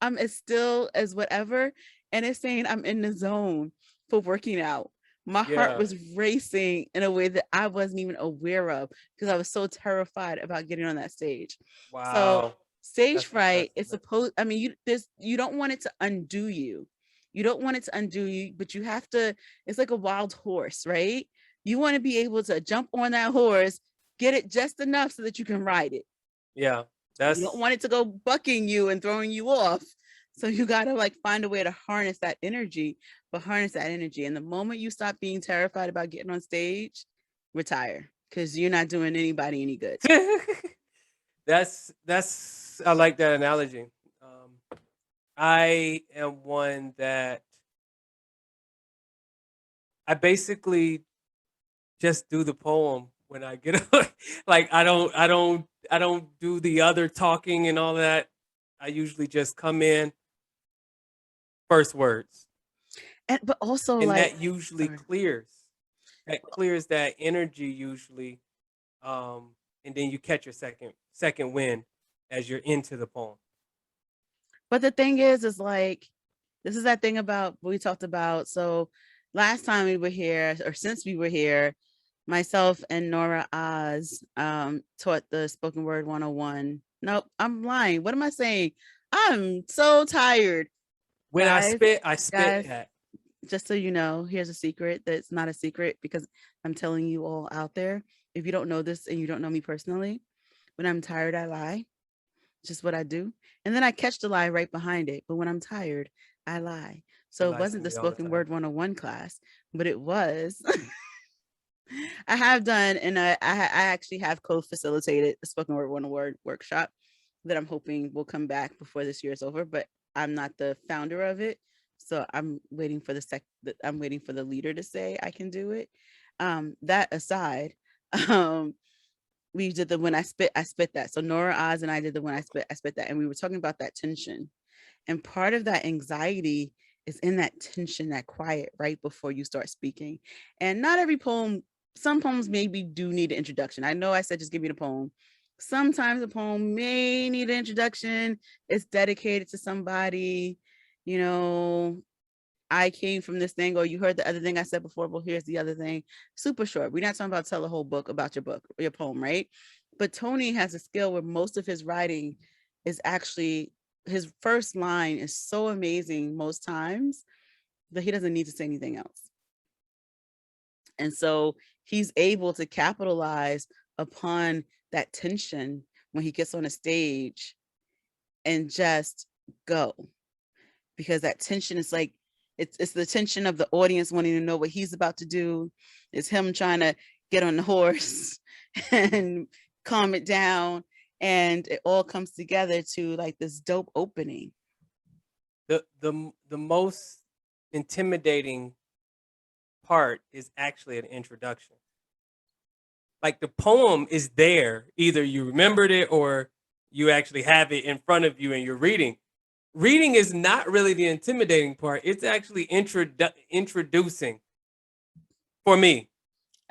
I'm as still as whatever, and it's saying I'm in the zone for working out. My heart Yeah. was racing in a way that I wasn't even aware of because I was so terrified about getting on that stage. So Wow. stage That's fright impressive. is supposed. I mean, you don't want it to undo you. You don't want it to undo you, but you have to. It's like a wild horse, right? You want to be able to jump on that horse, get it just enough so that you can ride it. Yeah. You don't That's want it to go bucking you and throwing you off. So you got to like find a way to harness that energy, but harness that energy. And the moment you stop being terrified about getting on stage, retire because you're not doing anybody any good. that's I like that analogy. I am one that I basically just do the poem when I get like I don't do the other talking and all that. I usually just come in first words, And but also and like, that usually sorry. clears. That clears that energy usually, and then you catch your second wind as you're into the poem. But the thing is like, this is that thing about what we talked about. So last time we were here, or since we were here, myself and Nora Oz taught the spoken word 101. Nope, I'm lying. What am I saying? I'm so tired. When Guys, I spit guys, that. just so you know, here's a secret that's not a secret because I'm telling you all out there. If you don't know this and you don't know me personally, when I'm tired, I lie. Just what I do. And then I catch the lie right behind it. But when I'm tired, I lie. He So it lies to wasn't the me all the spoken time. word 101 class, but it was. I have done, and I actually have co-facilitated the spoken word 101 workshop that I'm hoping will come back before this year is over. But I'm not the founder of it, so I'm waiting for I'm waiting for the leader to say I can do it. That aside, um, we did the when I spit that. So Nora Oz and I did the when I spit that, and we were talking about that tension. And part of that anxiety is in that tension, that quiet right before you start speaking. And not every poem, some poems maybe do need an introduction. I know I said just give me the poem. Sometimes a poem may need an introduction. It's dedicated to somebody, you know, I came from this thing, or you heard the other thing I said before. Well, here's the other thing. Super short. We're not talking about tell a whole book about your book, your poem, right? But Tony has a skill where most of his writing is actually his first line is so amazing most times that he doesn't need to say anything else. And so he's able to capitalize upon that tension when he gets on a stage and just go, because that tension is like, it's the tension of the audience wanting to know what he's about to do. It's him trying to get on the horse and calm it down, and it all comes together to like this dope opening. The most intimidating part is actually an introduction. Like the poem is there, either you remembered it or you actually have it in front of you and you're reading. Reading is not really the intimidating part. It's actually introducing for me.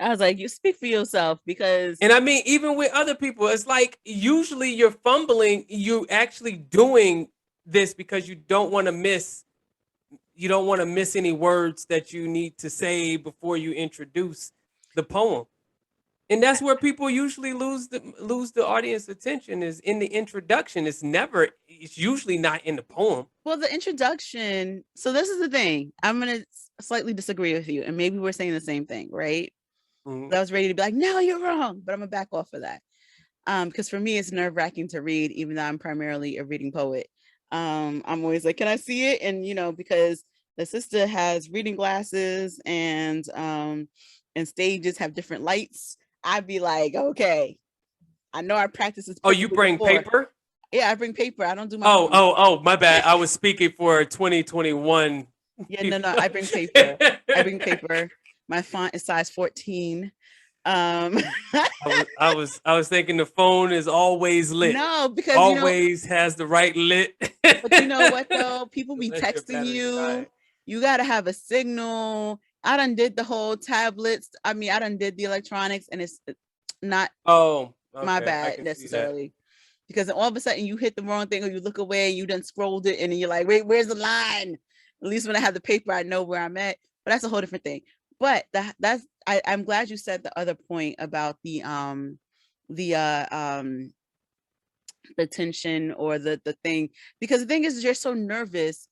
I was like, you speak for yourself, because And I mean, even with other people, it's like usually you're fumbling, you actually doing this because you don't want to miss any words that you need to say before you introduce the poem. And that's where people usually lose the audience attention, is in the introduction. It's usually not in the poem. well, the introduction. So this is the thing. I'm gonna slightly disagree with you, and maybe we're saying the same thing, right? Mhm. I was ready to be like, no, you're wrong, but I'm gonna back off of that. Because for me, it's nerve-wracking to read, even though I'm primarily a reading poet. I'm always like, can I see it? And because the sister has reading glasses, and stages have different lights, I'd be like, okay, I know I practiced this Oh, you perfectly bring before. paper? Yeah, I bring paper. I don't do my phone. My bad. I was speaking for 2021 Yeah, no, no, people. I bring paper. I bring paper. My font is size 14. Um, I was thinking the phone is always lit. no, because Always has the right lit. but you know what though? People Don't be let your texting battery die. you. You gotta have a signal. I done did the whole tablets. I mean, I done did the electronics, and it's not Oh, my okay. I bad can see that. necessarily. Because then all of a sudden you hit the wrong thing, or you look away and you done scrolled it, and then you're like, wait, where's the line? At least when I have the paper, I know where I'm at. But that's a whole different thing. But I'm glad you said the other point about the the tension, or the thing, because the thing is you're so nervous,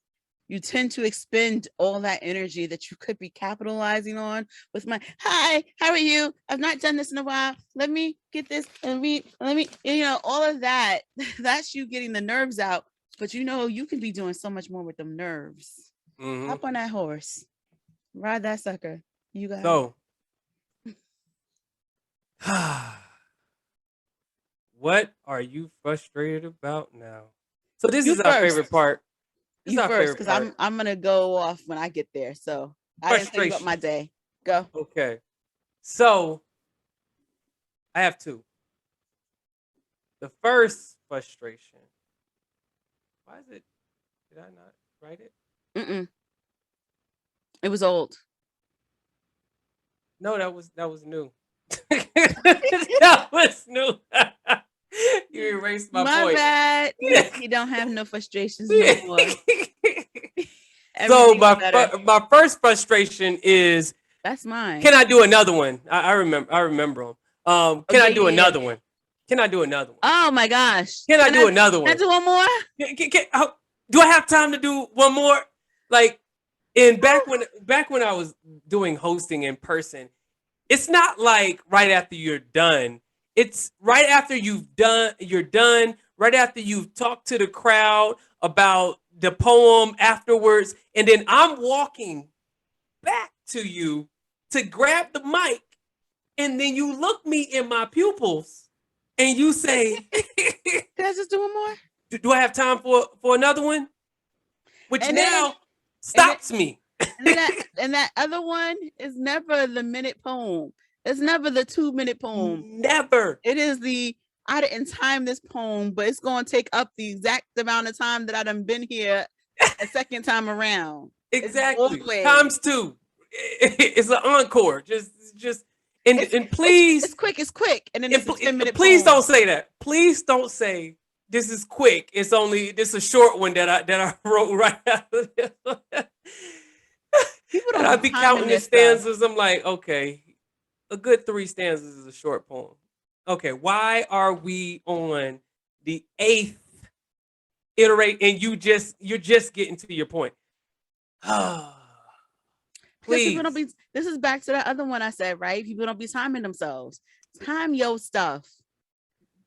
you tend to expend all that energy that you could be capitalizing on with my hi, how are you, I've not done this in a while, let me get this, let me all of that. That's you getting the nerves out, but you can be doing so much more with them nerves. Hmm. Hop on that horse, ride that sucker, you got it. So, what are you frustrated about now? So this You is our first. favorite part. This is You our first, favorite because part. I'm gonna go off when I get there. So I didn't tell you about Frustration. my day. Go. Okay. So I have two. The first frustration. Why is it? Did I not write it? Mm-mm. It was old. No, that was new. That was new. You erased my My point. bad. He don't have no frustrations no more. So Everything's better. my first frustration is, That's mine. can I do another one? I remember them. Oh Can I yeah, do yeah, yeah. another one? Can I do another one? Oh my gosh. Can I do another Can I one? do one more? Do I have time to do one more? Like, in back when I was doing hosting in person, it's not like right after you're done. It's right after you're done, right after you've talked to the crowd about the poem afterwards, and then I'm walking back to you to grab the mic, and then you look me in my pupils and you say, Can I just do one more? do I have time for another one? Which And then now and then stops me. and that other one is never the minute poem. It's never the 2-minute poem. Never. It is the I didn't time this poem, but it's going to take up the exact amount of time that I done been here a second time around. Exactly. Always. Times two. It's an encore. Just and It's please quick. It's quick, and then it's a 10-minute please poem. don't say that. Please don't say this is quick. It's only this a short one that I wrote right after this. People And don't I be be timing counting the this stuff. stanzas. I'm like, okay, a good 3 stanzas is a short poem. Okay, why are we on the 8th iterate and you're just getting to your point? Because people don't Please. be. This is back to that other one I said, right? People don't be timing themselves. Time your stuff,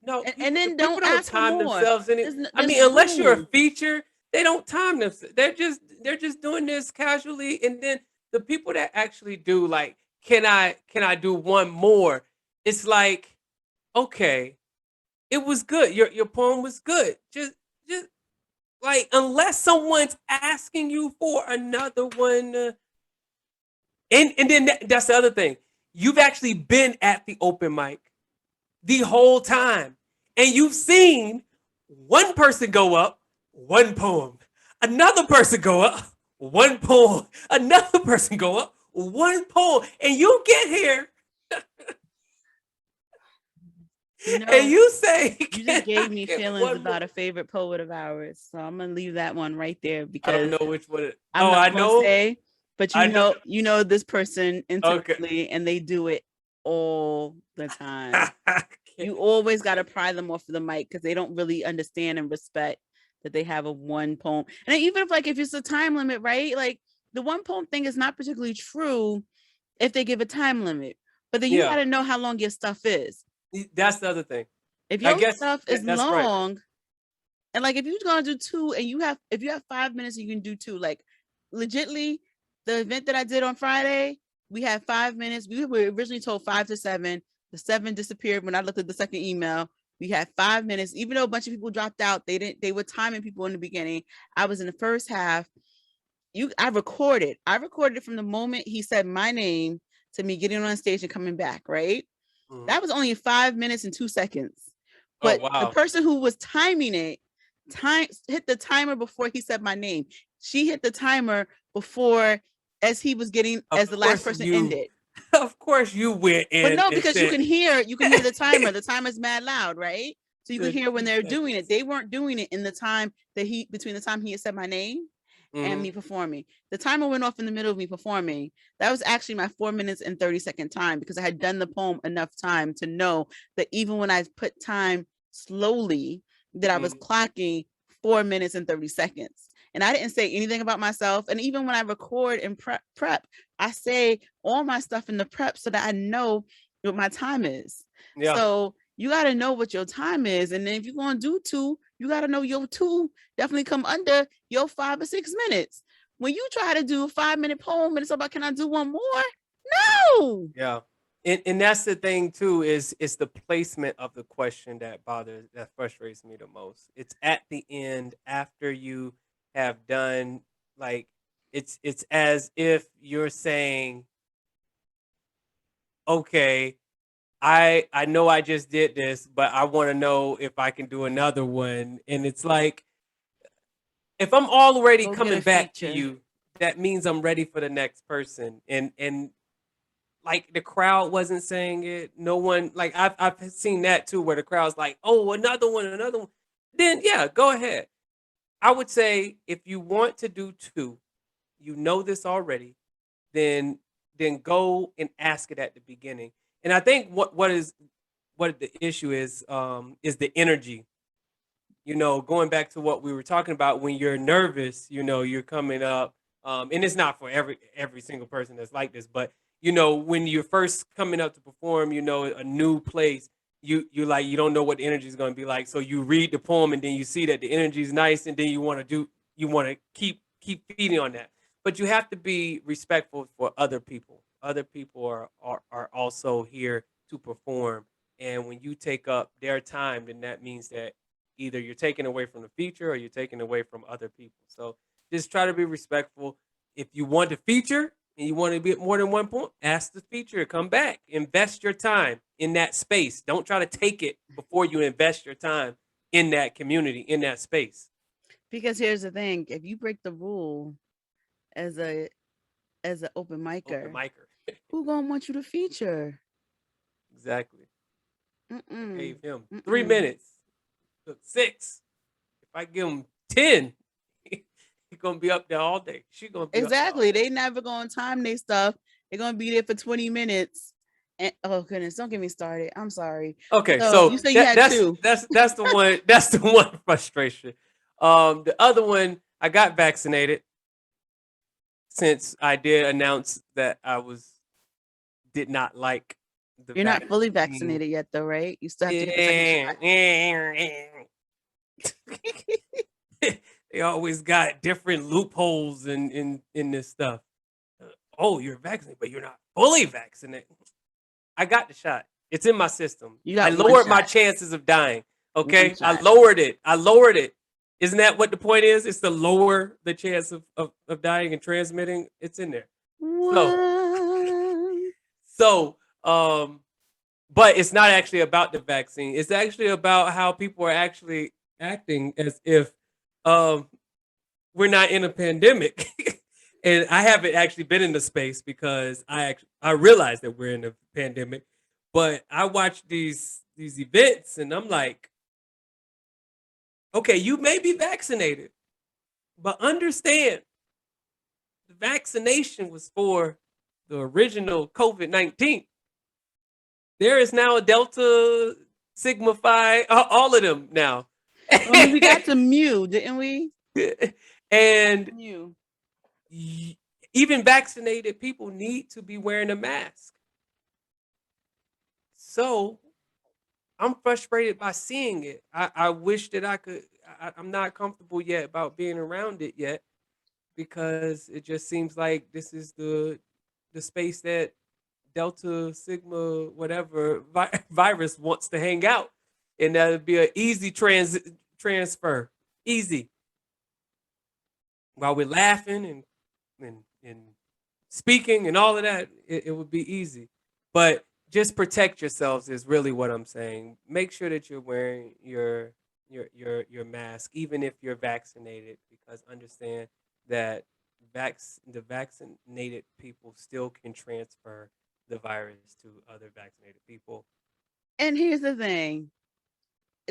No, and then people don't don't ask for time more. themselves in it. I There's mean, unless you're a room. feature, they don't time themselves. They're just doing this casually. And then the people that actually do, like, can I do one more? It's like, okay, it was good. Your poem was good. Just like, unless someone's asking you for another one, and then that's the other thing. You've actually been at the open mic the whole time. And you've seen one person go up, one poem, another person go up, one poem, another person go up, one poem, and you get here You and know, you say, you just can gave I me get feelings one more? about a favorite poet of ours, so I'm gonna leave that one right there I don't because know which one. I'm Oh, not I gonna know. say. But I know. you know this person Okay. intimately, and they do it all the time. You always got to pry them off of the mic because they don't really understand and respect that they have a one poem. And even if it's a time limit, right? Like the one poem thing is not particularly true if they give a time limit, but then you got Yeah, to know how long your stuff is. that's the other thing. If I your guess stuff is that's right. long, and like if you're gonna do two, and if you have 5 minutes, you can do two. Like legitly, the event that I did on Friday, we had 5 minutes. We were originally told 5 to 7. The 7 disappeared when I looked at the second email. We had 5 minutes, even though a bunch of people dropped out. They were timing people in the beginning. I was in the first half. I recorded. I recorded it from the moment he said my name to me getting on stage and coming back, right? Mhm. That was only 5 minutes and 2 seconds. Oh, But the wow. person who was timing it hit the timer before he said my name. She hit the timer before as he was getting Of as the last course person you ended. of course you went But in no, and because said you can hear the timer. The timer's mad loud, right? So you can hear when 2 they're doing it. seconds. They weren't doing it in the time that between the time he had said my name and Mhm. me performing. The timer went off in the middle of me performing. That was actually my 4 minutes and 30-second time because I had done the poem enough time to know that even when I put time slowly, that I was Mhm. clocking 4 minutes and 30 seconds. And I didn't say anything about myself. And even when I record and prep, I say all my stuff in the prep so that I know what my time is. Yeah. So you got to know what your time is. And then if you're going to do two, you got to know your two definitely come under your 5 or 6 minutes. When you try to do a 5-minute poem and it's about, can I do one more? No. Yeah. And that's the thing too, is it's the placement of the question that frustrates me the most. It's at the end after you have done, like, it's as if you're saying okay, I know I just did this, but I want to know if I can do another one. And it's like, if I'm already Go get coming a back to feature. you, that means I'm ready for the next person. And like the crowd wasn't saying it. No one, like I've seen that too, where the crowd's like, oh, another one. Then yeah, go ahead. I would say if you want to do two, you know this already, then go and ask it at the beginning. And I think what the issue is the energy. Going back to what we were talking about, when you're nervous, you're coming up, and it's not for every single person that's like this, but when you're first coming up to perform, a new place, you like, you don't know what the energy is going to be like, so you read the poem and then you see that the energy is nice, and then you want to keep feeding on that. But you have to be respectful for other people. Other people are also here to perform, and when you take up their time, then that means that either you're taking away from the feature or you're taking away from other people. So just try to be respectful. If you want to feature and you want to be at more than one point, ask the feature to come back. Invest your time in that space. Don't try to take it before you invest your time in that community, in that space. Because here's the thing: if you break the rule as an open Open micer, micer. who gonna want you to feature? Exactly. I Mm-mm. gave him three Mm-mm. minutes. Took 6. If I give him 10, he's gonna be up there all day. She's gonna be up there all Exactly. day. They never gonna time their stuff. They're gonna be there for 20 minutes. And oh goodness, don't get me started. I'm sorry. Okay, So so you say you that had that's two. that's that's the one that's the one frustration. The other one, I got vaccinated, since I did announce that I did not like the You're not fully vaccine. vaccinated yet, though, right? You still have to get the second Yeah, shot. they always got different loopholes in this stuff. Oh, you're vaccinated, but you're not fully vaccinated. I got the shot. It's in my system. You I got one lowered my shot. chances of dying. One Okay, I shot. lowered it. I lowered it. Isn't that what the point is? It's to lower the chance of dying and transmitting. It's in there. So One. so but it's not actually about the vaccine. It's actually about how people are actually acting as if um we're not in a pandemic. And I haven't actually been in the space because I realized that we're in a pandemic. But I watch these events and I'm like, okay, you may be vaccinated, but understand the vaccination was for the original COVID-19. There is now a Delta, Sigma Phi, all of them now. I mean, we got to Mew, didn't we? And Mew. even vaccinated people need to be wearing a mask. So I'm frustrated by seeing it. I wish that I could. I'm not comfortable yet about being around it yet, because it just seems like this is the space that Delta Sigma whatever virus wants to hang out, and that would be an easy transfer, easy, while we're laughing and speaking and all of that. It would be easy, but just protect yourselves is really what I'm saying. Make sure that you're wearing your mask, even if you're vaccinated, because understand that the vaccinated people still can transfer the virus to other vaccinated people. And here's the thing.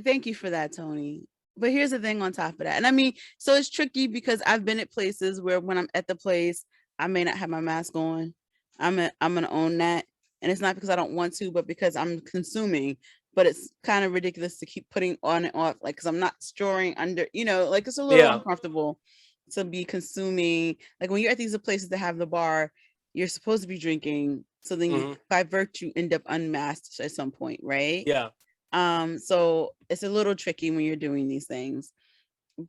Thank you for that, Tony. But here's the thing on top of that. And I mean, so it's tricky because I've been at places where when I'm at the place, I may not have my mask on. I'm gonna own that. And it's not because I don't want to, but because I'm consuming. But it's kind of ridiculous to keep putting on and off, like because I'm not storing under, like it's a little Yeah. uncomfortable to be consuming. Like when you're at these places that have the bar, you're supposed to be drinking. So then you Hmm. by virtue end up unmasked at some point, right? Yeah. So it's a little tricky when you're doing these things.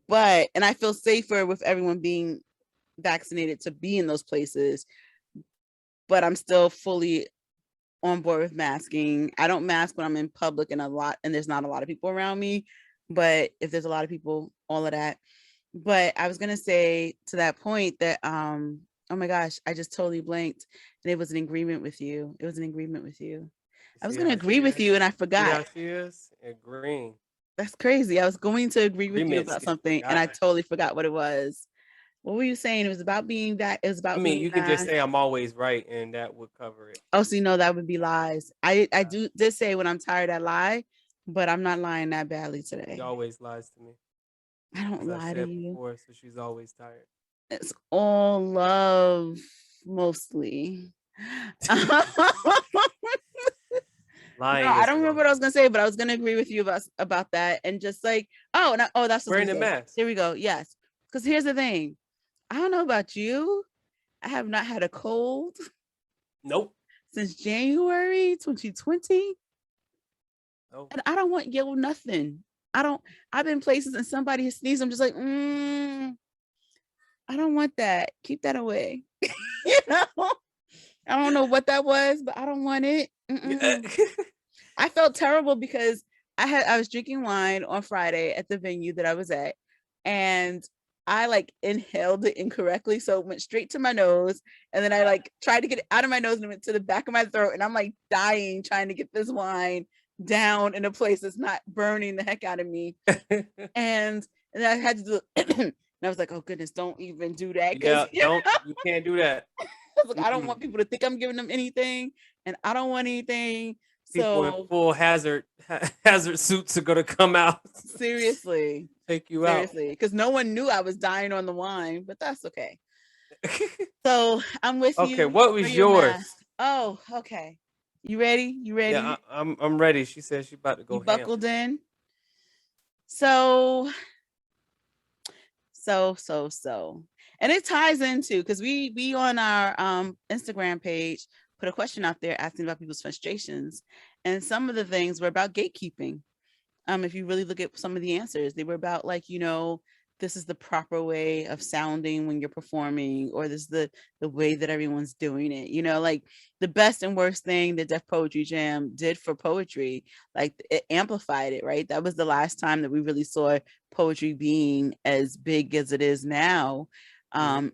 But and I feel safer with everyone being vaccinated to be in those places, but I'm still fully on board with masking. I don't mask when I'm in public and there's not a lot of people around me, but if there's a lot of people, all of that. But I was gonna say to that point that Oh my gosh, I just totally blanked, and it was an agreement with you. It was an agreement with you. You I was see going to how she agree with is? you and I See forgot. how she is? Agreeing. That's crazy. I was going to agree with you Agreements about get something and I forgotten. totally forgot what it was. What were you saying? It was about being that. It was I about mean, being you can just that. say I'm always right, and that would cover it. Oh, so you know that would be lies. I Yeah. do did say when I'm tired I lie, but I'm not lying that badly She today. always lies to me, I don't as I lie to said you. before. So she's always tired. It's all love, mostly. No, Lying I is don't remember love. what I was gonna say, but I was gonna agree with you about that, and just like, oh, no, oh, that's what I Wearing was a gonna say. mask. Here we go. Yes, because here's the thing. I don't know about you. I have not had a cold Nope. since January 2020, Nope. and I don't want yellow nothing. I don't. I've been places and somebody has sneezed. I'm just like, I don't want that. Keep that away. you know. I don't know what that was, but I don't want it. Yeah. I felt terrible because I was drinking wine on Friday at the venue that I was at, and I like inhaled it incorrectly, so it went straight to my nose, and then I like tried to get it out of my nose and it went to the back of my throat, and I'm like dying trying to get this wine down in a place that's not burning the heck out of me, and and I had to do and I was like, oh goodness, don't even do that because Yeah. Don't. You can't do that. like I don't Mm-mm. want people to think I'm giving them anything, and I don't want anything. People in So full hazard suits are gonna come out, seriously, take you out. seriously, because no one knew I was dying on the wine, but that's okay. So I'm with Okay. you What for was your mask. yours? Oh, okay. You ready? You Yeah, ready? I'm ready. She said she about to You go ham. buckled in? So, so. And it ties into because we on our Instagram page put a question out there asking about people's frustrations. And some of the things were about gatekeeping. If you really look at some of the answers, they were about like, this is the proper way of sounding when you're performing, or this is the way that everyone's doing it. Like the best and worst thing that Def Poetry Jam did for poetry, like it amplified it, right? That was the last time that we really saw poetry being as big as it is now. Hmm.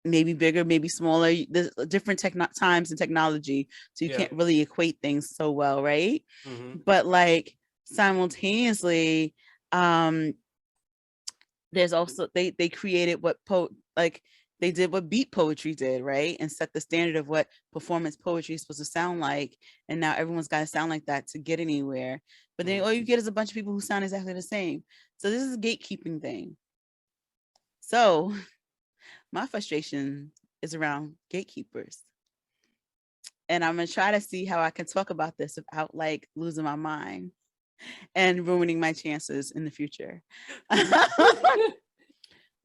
Maybe bigger, maybe smaller. There's different times and technology, so you Yeah. can't really equate things so well, right? Hmm. But like simultaneously, um there's also they created like they did what beat poetry did, right? And set the standard of what performance poetry is supposed to sound like, and now everyone's got to sound like that to get anywhere. But then Hmm. all you get is a bunch of people who sound exactly the same. So this is a gatekeeping thing. So my frustration is around gatekeepers, and I'm gonna try to see how I can talk about this without like losing my mind and ruining my chances in the future.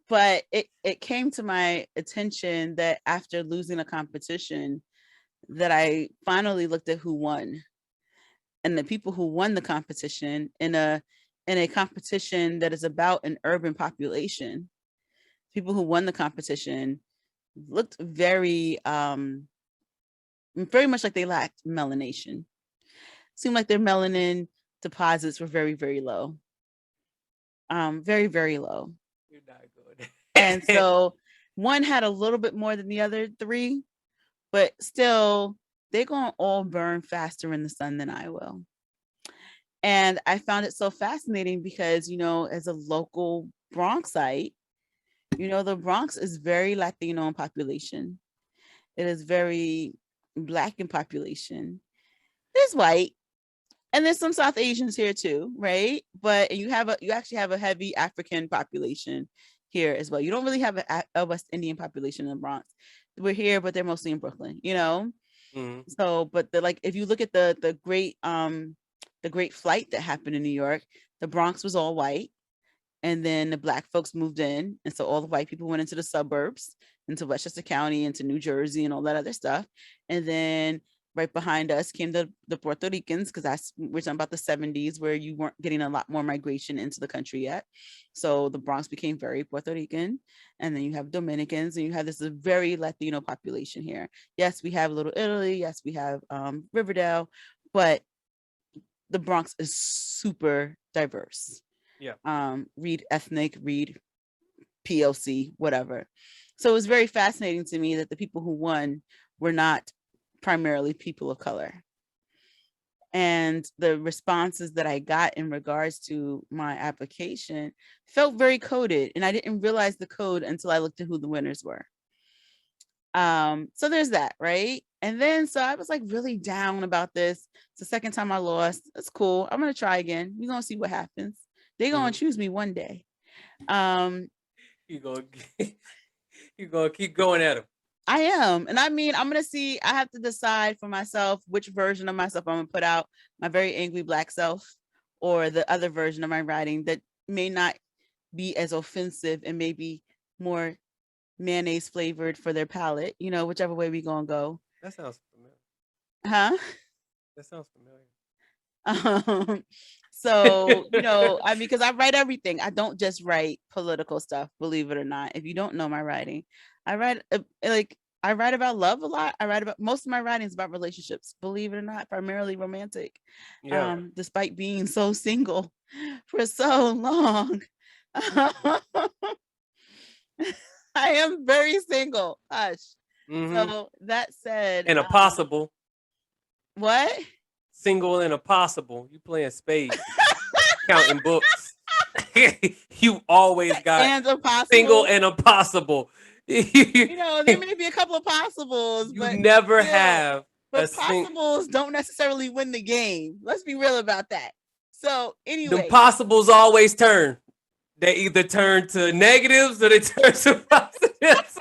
But it came to my attention that after losing a competition, that I finally looked at who won, and the people who won the competition in a competition that is about an urban population. People who won the competition looked very much like they lacked melanation. Seemed like their melanin deposits were very, very low. Very, very low. You're not And good. so one had a little bit more than the other three, but still they're going to all burn faster in the sun than I will. And I found it so fascinating because, as a local Bronxite, the Bronx is very Latino in population. It is very Black in population. There's white, and there's some South Asians here too, right? But you actually have a heavy African population here as well. You don't really have a West Indian population in the Bronx. We're here, but they're mostly in Brooklyn. Hmm. So, but like if you look at the great flight that happened in New York, the Bronx was all white, and then the Black folks moved in, and so all the white people went into the suburbs, into Westchester County, into New Jersey, and all that other stuff. And then right behind us came the Puerto Ricans, because we're talking about the 70s, where you weren't getting a lot more migration into the country yet. So the Bronx became very Puerto Rican, and then you have Dominicans, and you have this very Latino population here. Yes, we have Little Italy. Yes, we have Riverdale, but the Bronx is super diverse. Yeah. Read ethnic, read POC, whatever. So it was very fascinating to me that the people who won were not primarily people of color. And the responses that I got in regards to my application felt very coded. And I didn't realize the code until I looked at who the winners were. So there's that, right? And then so I was like really down about this. It's the second time I lost. That's cool. I'm gonna try again. We're gonna see what happens. They're gonna choose me one day. You gonna you gonna keep going at them. I am. And I mean, I'm gonna see, I have to decide for myself which version of myself I'm gonna put out, my very angry Black self, or the other version of my writing that may not be as offensive and maybe more mayonnaise flavored for their palate, you know, whichever way we gonna go. That sounds familiar. Huh? That sounds familiar. So, you know, I mean, because I write everything. I don't just write political stuff, believe it or not. If you don't know my writing, I write I write about love a lot. I write about, most of my writing is about relationships, believe it or not, primarily romantic. Yeah. Despite being so single for so long. I am very single. Hush. Mm-hmm. So that said, And a possible. what? Single and a possible. You playing spades. Counting books. You always got And a single possible. and a possible. You know, there may be a couple of possibles, You but never still, have a but possibles don't necessarily win the game. Let's be real about that. So them anyway, possibles always turn. They either turn to negatives or they turn to positives.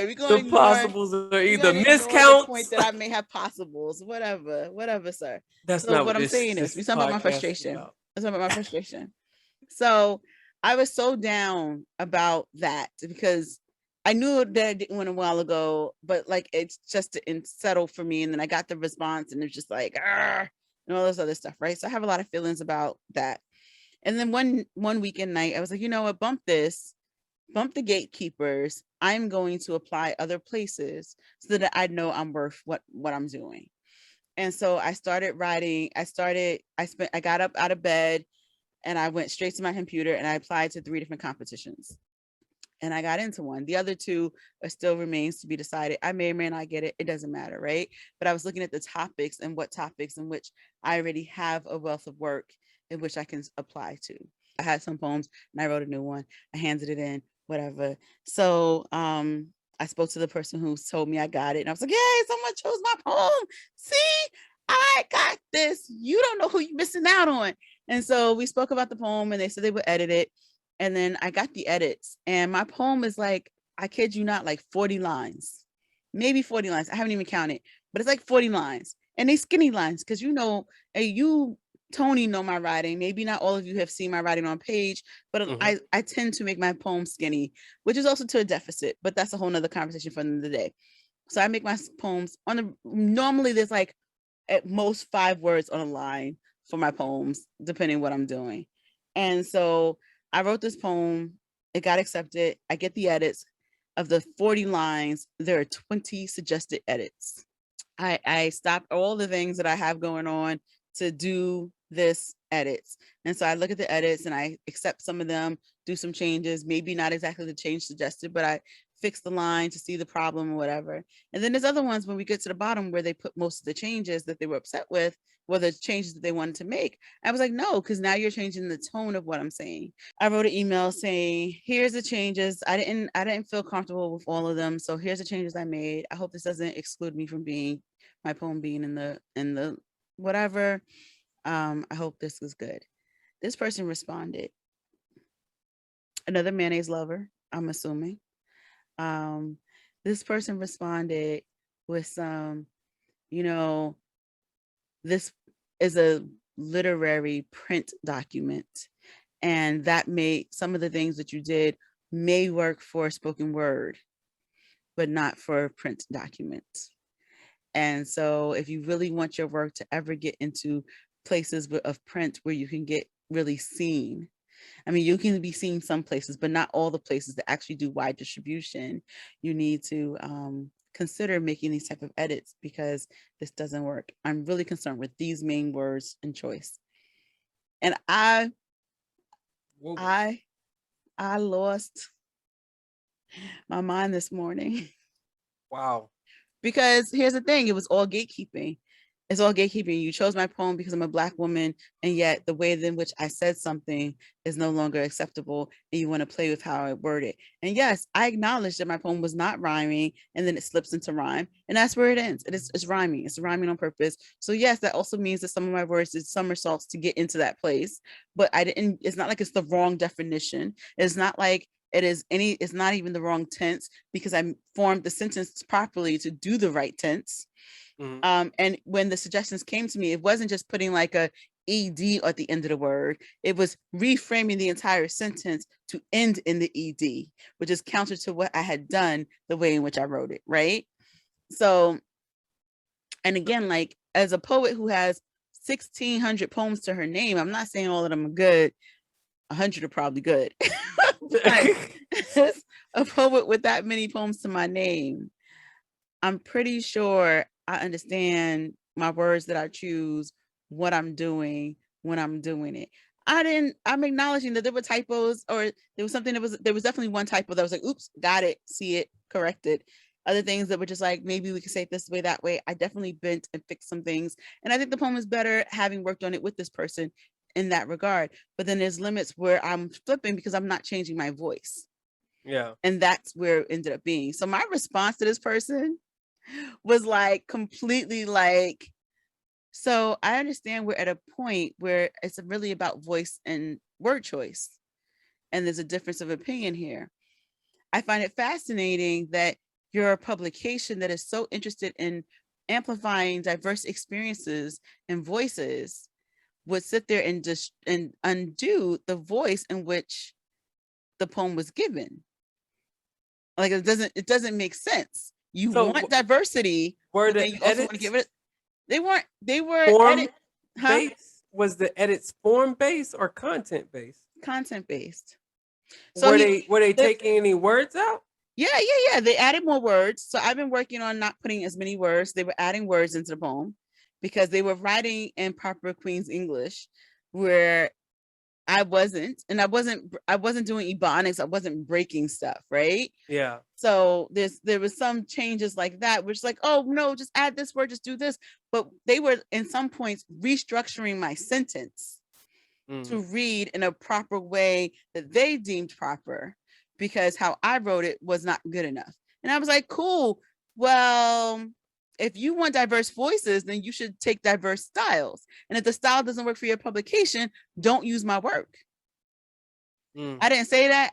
we're The going to ignore possibles are we're either going to ignore the point miscounts. that I may have possibles, whatever, sir. That's So not what what I'm this saying is, this we're talking about my podcast is frustration. about. Let's talk about my frustration. So I was so down about that because I knew that I didn't win a while ago, but like it's just didn't settle for me. And then I got the response and it's just like, and all this other stuff, right? So I have a lot of feelings about that. And then one weekend night, I was like, you know what, bump this, bump the gatekeepers. I'm going to apply other places so that I know I'm worth what I'm doing. And so I started writing. I got up out of bed and I went straight to my computer and I applied to 3 different competitions. And I got into one. The other 2 are still remains to be decided. I may or may not get it. It doesn't matter, right? But I was looking at the topics and what topics in which I already have a wealth of work in which I can apply to. I had some poems and I wrote a new one. I handed it in, whatever. So I spoke to the person who told me I got it. And I was like, yay, someone chose my poem. See, I got this. You don't know who you're missing out on. And so we spoke about the poem and they said they would edit it. And then I got the edits. And my poem is like, I kid you not, like 40 lines. Maybe 40 lines. I haven't even counted, but it's like 40 lines. And they skinny lines because you know, you Tony know my writing. Maybe not all of you have seen my writing on page, but I tend to make my poems skinny, which is also to a deficit, but that's a whole nother conversation for another day. So I make my poems on the, normally there's like at most 5 words on a line for my poems, depending what I'm doing. And so I wrote this poem, it got accepted. I get the edits. Of the 40 lines, there are 20 suggested edits. I stopped all the things that I have going on to do this edits. And so I look at the edits and I accept some of them, do some changes, maybe not exactly the change suggested, but I fix the line to see the problem or whatever. And then there's other ones when we get to the bottom where they put most of the changes that they were upset with, or the changes that they wanted to make. I was like, no, because now you're changing the tone of what I'm saying. I wrote an email saying, here's the changes. I didn't feel comfortable with all of them. So here's the changes I made. I hope this doesn't exclude me from being my poem being in the whatever. I hope this is good. This person responded. Another mayonnaise lover, I'm assuming. Um, this person responded with some, you know, this is a literary print document. And that may, some of the things that you did may work for spoken word, but not for print documents. And so if you really want your work to ever get into places of print where you can get really seen, I mean, you can be seen some places, but not all the places that actually do wide distribution. You need to consider making these type of edits because this doesn't work. I'm really concerned with these main words and choice. And I lost my mind this morning. Wow. Because here's the thing, it was all gatekeeping. It's all gatekeeping. You chose my poem because I'm a Black woman, and yet the way in which I said something is no longer acceptable, and you want to play with how I word it. And yes, I acknowledge that my poem was not rhyming, and then it slips into rhyme, and that's where it ends. It's rhyming. It's rhyming on purpose. So yes, that also means that some of my words did somersaults to get into that place, but I didn't. It's not like it's the wrong definition. It's not like it's not even the wrong tense, because I formed the sentence properly to do the right tense. Mhm. And when the suggestions came to me, it wasn't just putting like a ed at the end of the word. It was reframing the entire sentence to end in the ed, which is counter to what I had done the way in which I wrote it, right? So, and again, like as a poet who has 1,600 poems to her name, I'm not saying all of them are good. 100 are probably good. But as a poet with that many poems to my name, I'm pretty sure I understand my words that I choose, what I'm doing when I'm doing it. I'm acknowledging that there were typos, or there was something there was definitely one typo that was like, oops, got it, see it, corrected. Other things that were just like, maybe we could say it this way, that way. I definitely bent and fixed some things. And I think the poem is better having worked on it with this person in that regard. But then there's limits where I'm flipping because I'm not changing my voice. Yeah. And that's where it ended up being. So my response to this person was like completely like, so I understand we're at a point where it's really about voice and word choice, and there's a difference of opinion here. I find it fascinating that you're a publication that is so interested in amplifying diverse experiences and voices would sit there and just and undo the voice in which the poem was given. Like it doesn't make sense. You want So diversity, were but then the you also want to give edits it. They were form edit, huh? based? Was the edits form based or content based? Content based. So Were he they the taking any words out? yeah. They added more words. So I've been working on not putting as many words. They were adding words into the poem because they were writing in proper Queen's English, where I wasn't, and I wasn't doing ebonics. I wasn't breaking stuff, right? Yeah. So there was some changes like that, which like, oh no, just add this word, just do this. But they were in some points restructuring my sentence to Mm. read in a proper way that they deemed proper, because how I wrote it was not good enough. And I was like, cool. Well, if you want diverse voices, then you should take diverse styles. And if the style doesn't work for your publication, don't use my work. Mm. I didn't say that.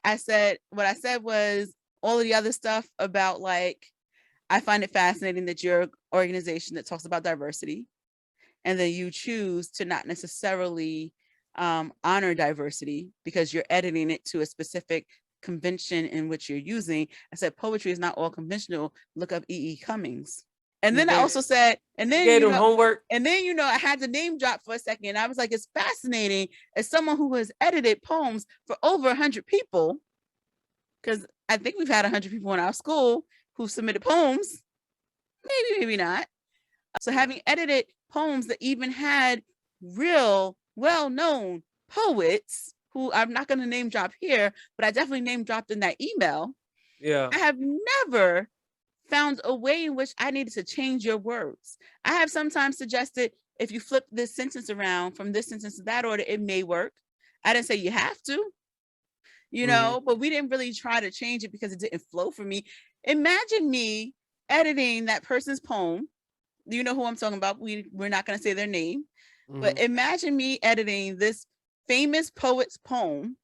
What I said was all of the other stuff about like, I find it fascinating that you're an organization that talks about diversity, and then you choose to not necessarily honor diversity because you're editing it to a specific convention in which you're using. I said, poetry is not all conventional. Look up E.E. Cummings. And You then I gave also said, you gave them homework. I had to name drop for a second. I was like, it's fascinating as someone who has edited poems for over 100 people, because I think we've had 100 people in our school who submitted poems. Maybe, maybe not. So Yeah. having edited poems that even had real well-known poets who I'm not going to name drop here, but I definitely name dropped in that email, Yeah. I have never found a way in which I needed to change your words. I have sometimes suggested if you flip this sentence around from this sentence to that order, it may work. I didn't say you have to, Mm-hmm. but we didn't really try to change it because it didn't flow for me. Imagine me editing that person's poem. You know who I'm talking about. We're not going to say their name, Mm-hmm. but imagine me editing this famous poet's poem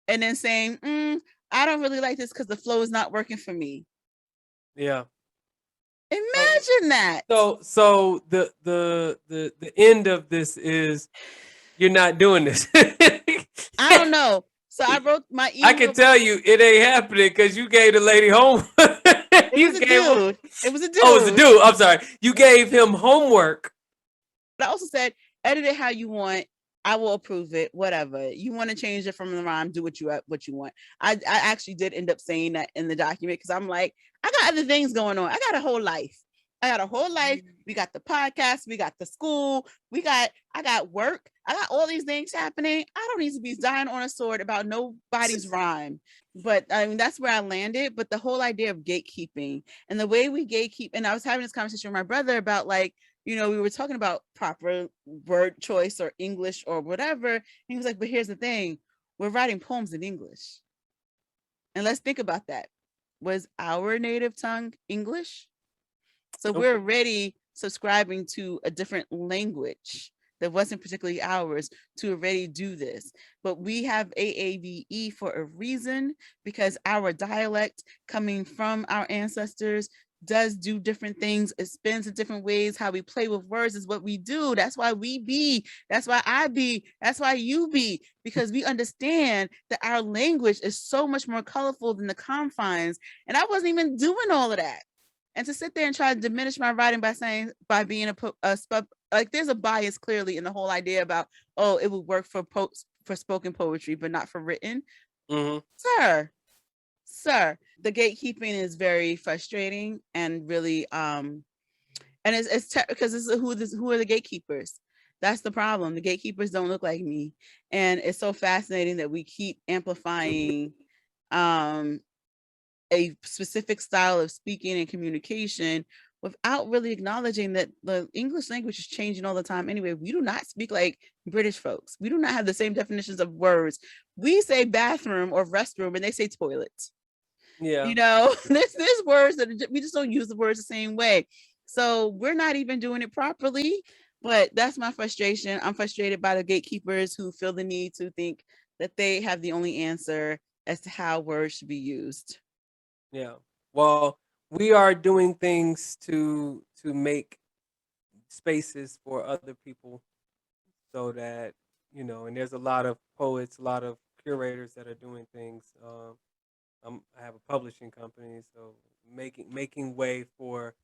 and then saying, I don't really like this because the flow is not working for me. Yeah. So Imagine that. so the end of this is you're not doing this. I don't know. So I wrote my I can email. tell you it ain't happening because you gave the lady home. It was You a gave him. dude. It was a Oh, it's a dude. dude. I'm sorry. You gave him homework. But I also said, edit it how you want. I will approve it. Whatever you want to change it from the rhyme, do what you want. I actually did end up saying that in the document because I'm like, I got other things going on. I got a whole life. I got a whole life. We got the podcast. We got the school. I got work. I got all these things happening. I don't need to be dying on a sword about nobody's rhyme. but I mean that's where I landed. But the whole idea of gatekeeping and the way we gatekeep, and I was having this conversation with my brother about like, we were talking about proper word choice or English or whatever. And he was like, but here's the thing, we're writing poems in English. And let's think about that. Was our native tongue English? So Nope. we're already subscribing to a different language that wasn't particularly ours to already do this. But we have AAVE for a reason, because our dialect coming from our ancestors does do different things. It spins in different ways. How we play with words is what we do. That's why we be. That's why I be. That's why you be. Because we understand that our language is so much more colorful than the confines. And I wasn't even doing all of that. And to sit there and try to diminish my writing by being like, there's a bias clearly in the whole idea about, oh, it would work for spoken poetry but not for written. Mm-hmm. Sir, the gatekeeping is very frustrating and really and it's because who are the gatekeepers. That's the problem. The gatekeepers don't look like me, and it's so fascinating that we keep amplifying um a specific style of speaking and communication without really acknowledging that the English language is changing all the time anyway. We do not speak like British folks. We do not have the same definitions of words. We say bathroom or restroom and they say toilet. Yeah. There's words that we just don't use the words the same way. So we're not even doing it properly. But that's my frustration. I'm frustrated by the gatekeepers who feel the need to think that they have the only answer as to how words should be used. Yeah. Well, we are doing things to make spaces for other people so that, and there's a lot of poets, a lot of curators that are doing things. I have a publishing company, so making way for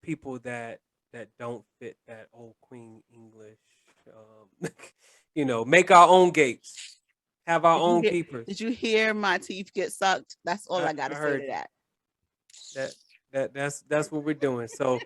people that don't fit that old Queen English. Um, make our own gates, have our own Did keepers. you hear my teeth get sucked? That's all I, I got I to say heard to you. that. That that's what we're doing. So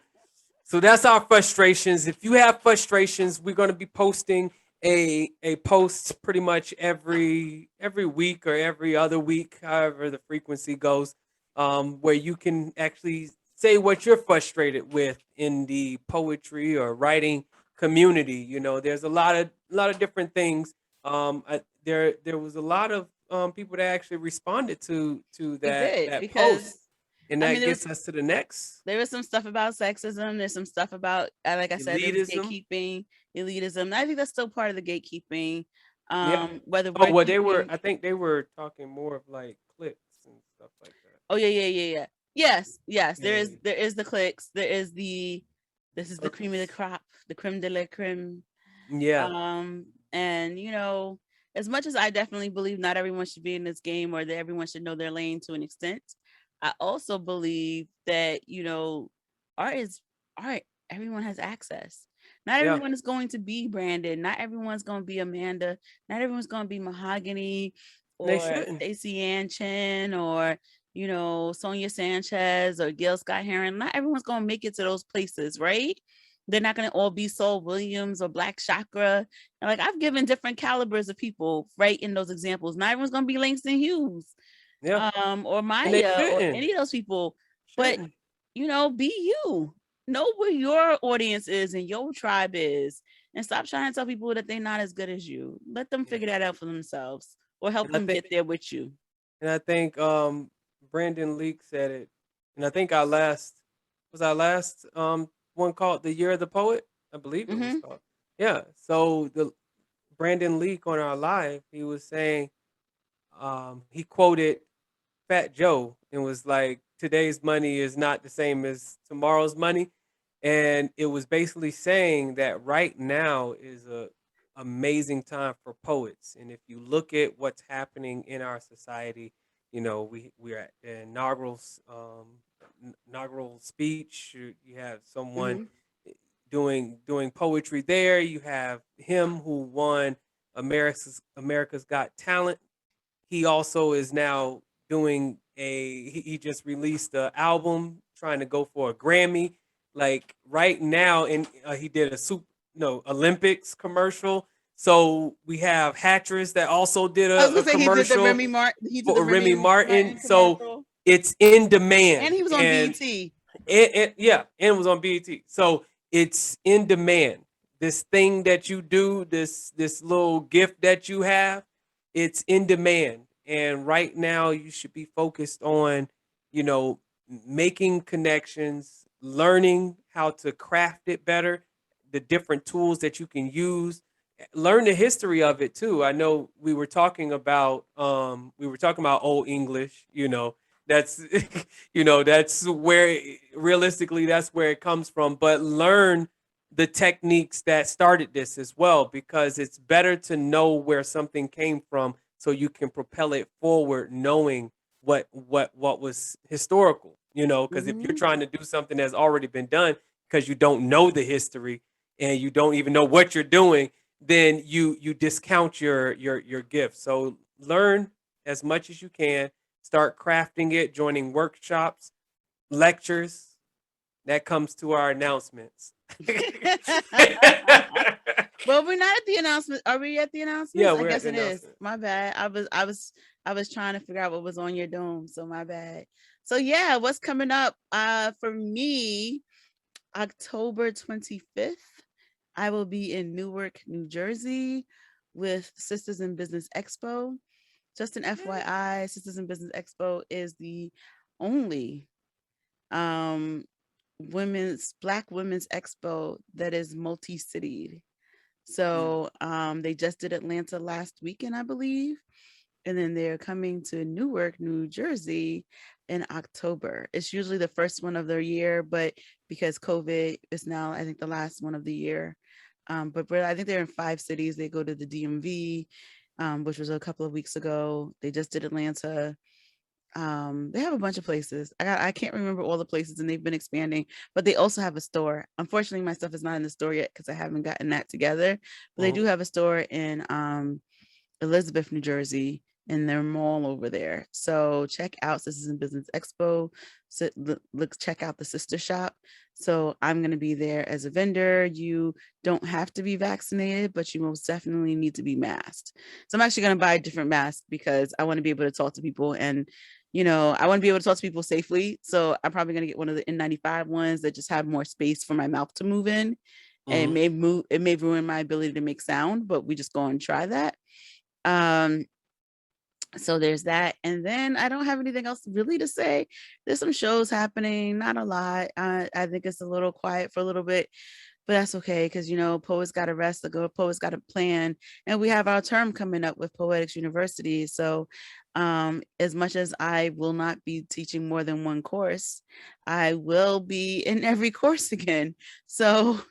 that's our frustrations. If you have frustrations, we're going to be posting a post pretty much every week or every other week, however the frequency goes, where you can actually say what you're frustrated with in the poetry or writing community. There's a lot of different things. There was a lot of people that actually responded to They that did, that because post, and I mean that gets us to the next there was some stuff about sexism. There's some stuff about, like I said, there was elitism. gatekeeping, elitism. I think that's still part of the gatekeeping. Yeah. Whether Oh we're well, they were. keeping, I think they were talking more of like clicks and stuff like that. oh yeah. Yes. There Yeah. is there is the clicks. There is this is the cream of the Circles. crop, the creme de la creme. Yeah. And as much as I definitely believe not everyone should be in this game or that everyone should know their lane to an extent, I also believe that, art is art. Everyone has access. Not Yeah. everyone is going to be Brandon. Not everyone's going to be Amanda. Not everyone's going to be Mahogany They or shouldn't. Stacey Anchin or, Sonia Sanchez or Gail Scott Heron. Not everyone's going to make it to those places, right? They're not going to all be Saul Williams or Black Chakra. And like, I've given different calibers of people right in those examples. Not everyone's going to be Langston Hughes, Yeah. or And they Maya or shouldn't. any of those people. But Shouldn't. be you. Know where your audience is and your tribe is, and stop trying to tell people that they're not as good as you. Let them Yeah. figure that out for themselves, or help And I them think get there with you. and I think Brandon Leak said it. And I think our last one called The Year of the Poet. I believe it was Mm-hmm. called. Yeah. So the Brandon Leak on our live, he was saying, he quoted Fat Joe and was like, today's money is not the same as tomorrow's money. And it was basically saying that right now is a amazing time for poets. And if you look at what's happening in our society, we're at the inaugural speech. You have someone Mm-hmm. doing poetry there. You have him who won America's Got Talent. He also is now doing he just released an album trying to go for a Grammy like right now, and he did a super no Olympics commercial. So we have Hatcher's that also did I was a gonna say he did the commercial He did the for Remy Remy Martin. Martin So commercial, it's in demand, and he was on and BET. yeah, and it was on BET. So it's in demand. This thing that you do, this little gift that you have, it's in demand. And right now, you should be focused on, you know, making connections, learning how to craft it better, the different tools that you can use. Learn the history of it too. I know we were talking about old English, that's that's where realistically that's where it comes from, but learn the techniques that started this as well, because it's better to know where something came from so you can propel it forward knowing what was historical, because if you're Hmm. trying to do something that's already been done because you don't know the history and you don't even know what you're doing, then you discount your gift. So learn as much as you can, start crafting it, joining workshops, lectures. That comes to our announcements. Well, we're not at the announcement. Are we at the Yeah, announcements? I we're at guess the it is. announcement. My bad. I was trying to figure out what was on your dome, so my bad. So yeah, what's coming up? For me, October 25th, I will be in Newark, New Jersey with Sisters in Business Expo. Just an FYI, Sisters in Business Expo is the only um Black women's expo that is multi-citied. Mm, So they just did Atlanta last weekend, I believe. And then they're coming to Newark, New Jersey in October. It's usually the first one of the year, but because COVID is now, I think, the last one of the year. But I think they're in 5 cities. They go to the DMV, which was a couple of weeks ago. They just did Atlanta. They have a bunch of places. I can't remember all the places, and they've been expanding, but they also have a store. Unfortunately, my stuff is not in the store yet because I haven't gotten that together, but they mhm. do have a store in Elizabeth, New Jersey, in their mall over there. So check out Sisters in Business Expo. So look, check out the sister shop. So I'm going to be there as a vendor. You don't have to be vaccinated, but you most definitely need to be masked. So I'm actually going to buy a different mask because I want to be able to talk to people, and I want to be able to talk to people safely. So I'm probably going to get one of the N95 ones that just have more space for my mouth to move in. And Mhm. it may ruin my ability to make sound, but we just go and try that. Um, so there's that. And then I don't have anything else really to say. There's some shows happening, not a lot. I think it's a little quiet for a little bit, but that's okay because poets got to rest, the good poets got to plan, and we have our term coming up with Poetics University. So as much as I will not be teaching more than one course, I will be in every course again. So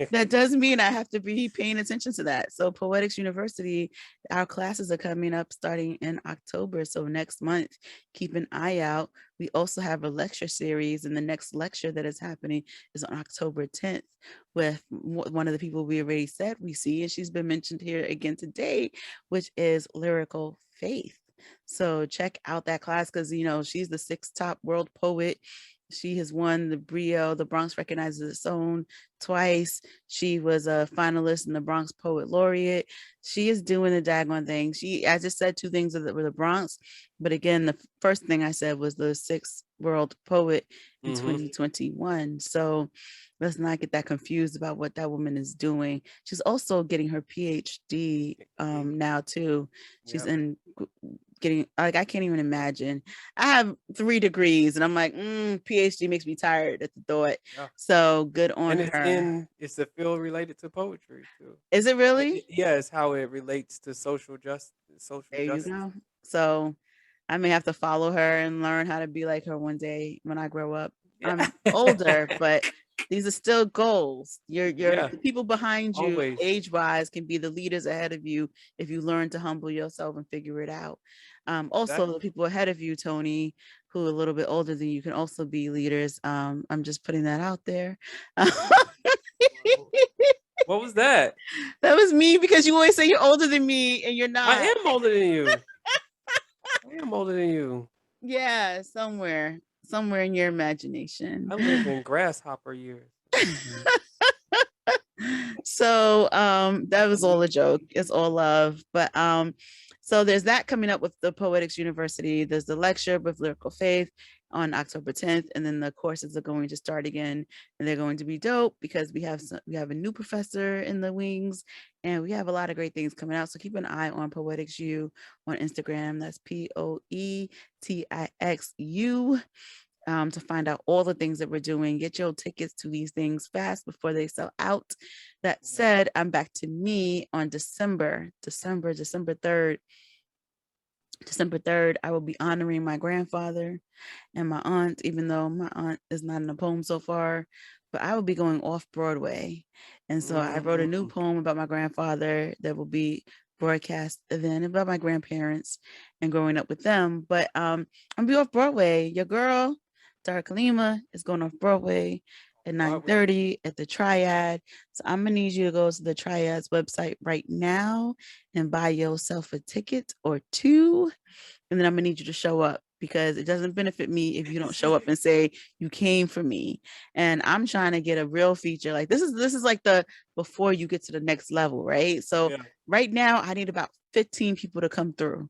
that does mean I have to be paying attention to that. So Poetics University, our classes are coming up starting in October. So next month, keep an eye out. We also have a lecture series, and the next lecture that is happening is on October 10th with one of the people we already said we see, and she's been mentioned here again today, which is Lyrical Faith. So check out that class because she's the 6th top world poet. She has won the Brio, the Bronx Recognizes Its Own, twice. She was a finalist in the Bronx Poet Laureate. She is doing the daggone thing. I just said 2 things with the Bronx, but again, the first thing I said was the 6th world poet in Mhm. 2021. So let's not get that confused about what that woman is doing. She's also getting her PhD PhD. now too. She's Yep. in getting, like, I can't even imagine. I have 3 degrees and I'm like, PhD makes me tired at the thought. Yeah. So good on And it's her. in it's a field related to poetry too. Is it really? Yeah, it's how it relates to social There you justice. go. So I may have to follow her and learn how to be like her one day when I grow up. Yeah. I'm older, but these are still goals. Yeah, The people behind you, always. age wise, can be the leaders ahead of you if you learn to humble yourself and figure it out. Also, Exactly. the people ahead of you, Tony, who are a little bit older than you, can also be leaders. I'm just putting that out there. What was that? That was me because you always say you're older than me and you're I not. am older than you. I am older than you. Yeah, somewhere in your imagination. I live in grasshopper years. So that was all a joke. It's all love. But so there's that coming up with the Poetics University. There's the lecture with Lyrical Faith on October 10th, and then the courses are going to start again, and they're going to be dope because we have a new professor in the wings, and we have a lot of great things coming out. So keep an eye on Poetics U on Instagram. That's POETIXU, to find out all the things that we're doing. Get your tickets to these things fast before they sell out. That said, I'm back to me on December 3rd. December 3rd, I will be honoring my grandfather and my aunt, even though my aunt is not in the poem so far, but I will be going off Broadway. And so I wrote a new poem about my grandfather that will be broadcast then, about my grandparents and growing up with them. But I'm gonna be off Broadway. Your girl, Dara Kalima, is going off Broadway at 9:30 at the Triad. So I'm gonna need you to go to the Triad's website right now and buy yourself a ticket or two. And then I'm gonna need you to show up, because it doesn't benefit me if you don't show up and say you came for me. And I'm trying to get a real feature. Like this is like the before you get to the next level, right? So right now I need about 15 people to come through.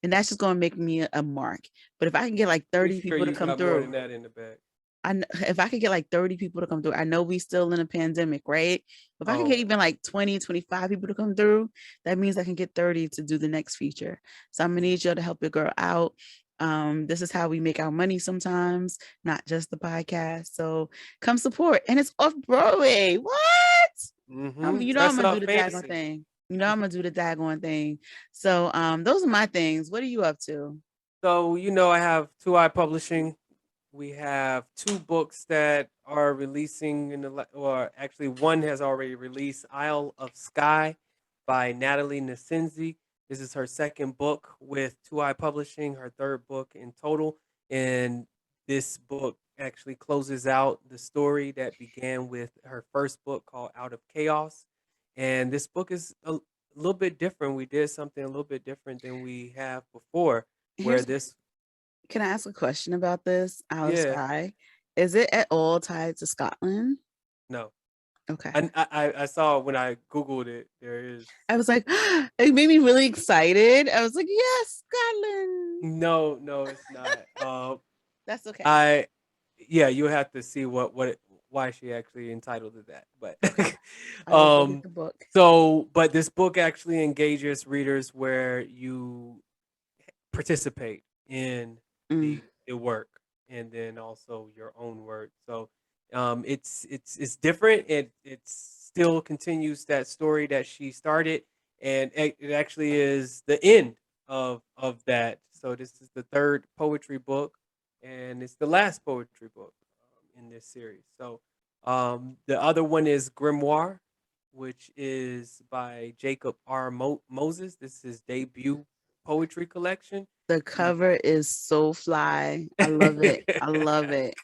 And that's just gonna make me a mark. But if I can get like 30 people to come through, more than that in the bag. if I could get like 30 people to come through, I know we still in a pandemic, right? If I can get even like 20, 25 people to come through, that means I can get 30 to do the next feature. So I'm gonna need y'all to help your girl out. This is how we make our money sometimes, not just the podcast. So come support. And it's off Broadway. What? You know I'm gonna do the daggone thing. You know I'm gonna do the daggone thing. So those are my things. What are you up to? So, I have 2i Publishing. We have 2 books that are releasing or actually one has already released, Isle of Sky by Natalie Nasenzi. This is her second book with 2i Publishing, her third book in total. And this book actually closes out the story that began with her first book called Out of Chaos. And this book is a little bit different. We did something a little bit different than we have before, where this. Can I ask a question about this? Out of Sky, is it at all tied to Scotland? No. Okay. I saw when I Googled it, there is. I was like, it made me really excited. I was like, yes, Scotland. No, it's not. That's okay. You have to see why she actually entitled it that. But okay. I will get the book. But this book actually engages readers where you participate in the work and then also your own work. So it's different. It still continues that story that she started, and it actually is the end of that. So this is the third poetry book, and it's the last poetry book in this series. So the other one is Grimoire, which is by Jacob R. Moses. This is his debut poetry collection. The cover is so fly. I love it. I love it.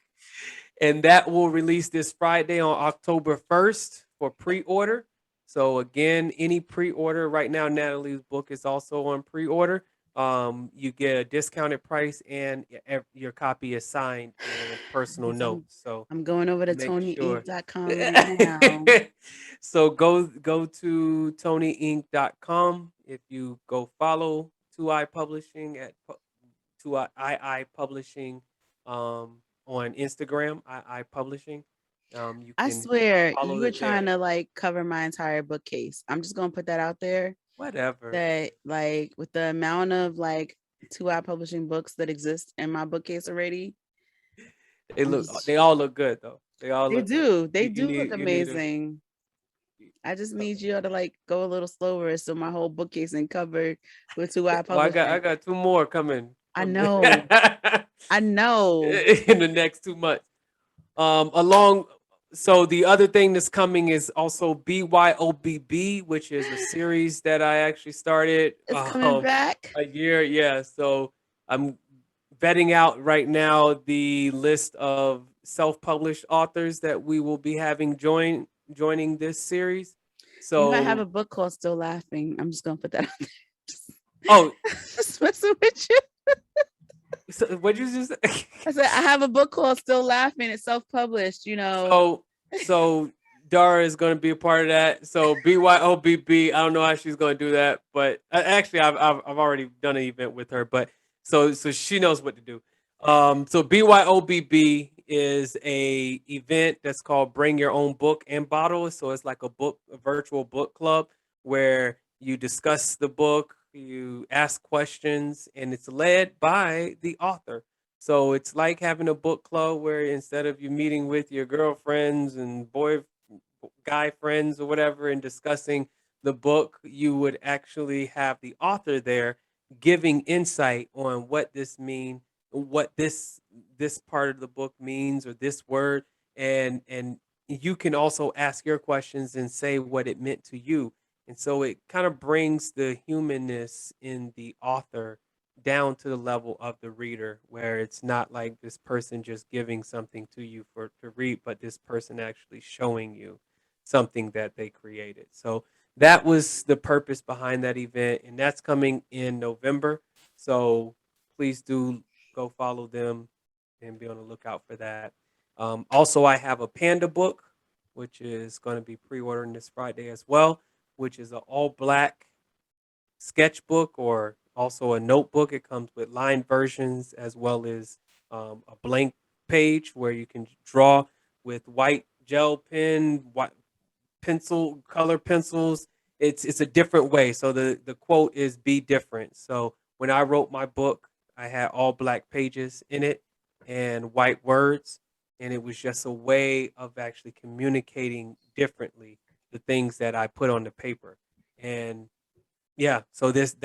And that will release this Friday on October 1st for pre-order. So again, any pre-order right now, Natalie's book is also on pre-order. You get a discounted price and your copy is signed in a personal note. So I'm going over to TonyInc.com right now. So go to TonyInc.com. If you go follow 2i Publishing at 2i Publishing on Instagram, I Publishing. You can I swear you were trying to like cover my entire bookcase. I'm just gonna put that out there. Whatever. That like with the amount of like 2i Publishing books that exist in my bookcase already. They all look good though. They do. They do look amazing. I just need you to like go a little slower so my whole bookcase ain't covered with 2i Publishing. I got 2 more coming. I know. I know. In the next 2 months. So the other thing that's coming is also BYOBB, which is a series that I actually started. It's coming back a year. Yeah. So I'm vetting out right now the list of self-published authors that we will be having joining this series. So you might have a book called Still Laughing. I'm just gonna put that out there. Just messing with you. So what'd you just say? I said I have a book called Still Laughing. It's self-published, So Dara is going to be a part of that. So BYOBB, I don't know how she's going to do that, but actually, I've already done an event with her, but so she knows what to do. So BYOBB is a event that's called Bring Your Own Book and Bottle. So it's like a virtual book club where you discuss the book, you ask questions, and it's led by the author. So it's like having a book club where instead of you meeting with your girlfriends and guy friends or whatever and discussing the book, you would actually have the author there giving insight on what this part of the book means or this word, and you can also ask your questions and say what it meant to you. And so it kind of brings the humanness in the author down to the level of the reader, where it's not like this person just giving something to you for to read, but this person actually showing you something that they created. So that was the purpose behind that event, and that's coming in November. So please do go follow them and be on the lookout for that. Also, I have a Panda book, which is going to be pre-ordering this Friday as well, which is an all black sketchbook or also a notebook. It comes with line versions as well as a blank page where you can draw with white gel pen, white color pencils. It's a different way. So the quote is "Be different." So when I wrote my book, I had all black pages in it and white words, and it was just a way of actually communicating differently the things that I put on the paper. And yeah, so that's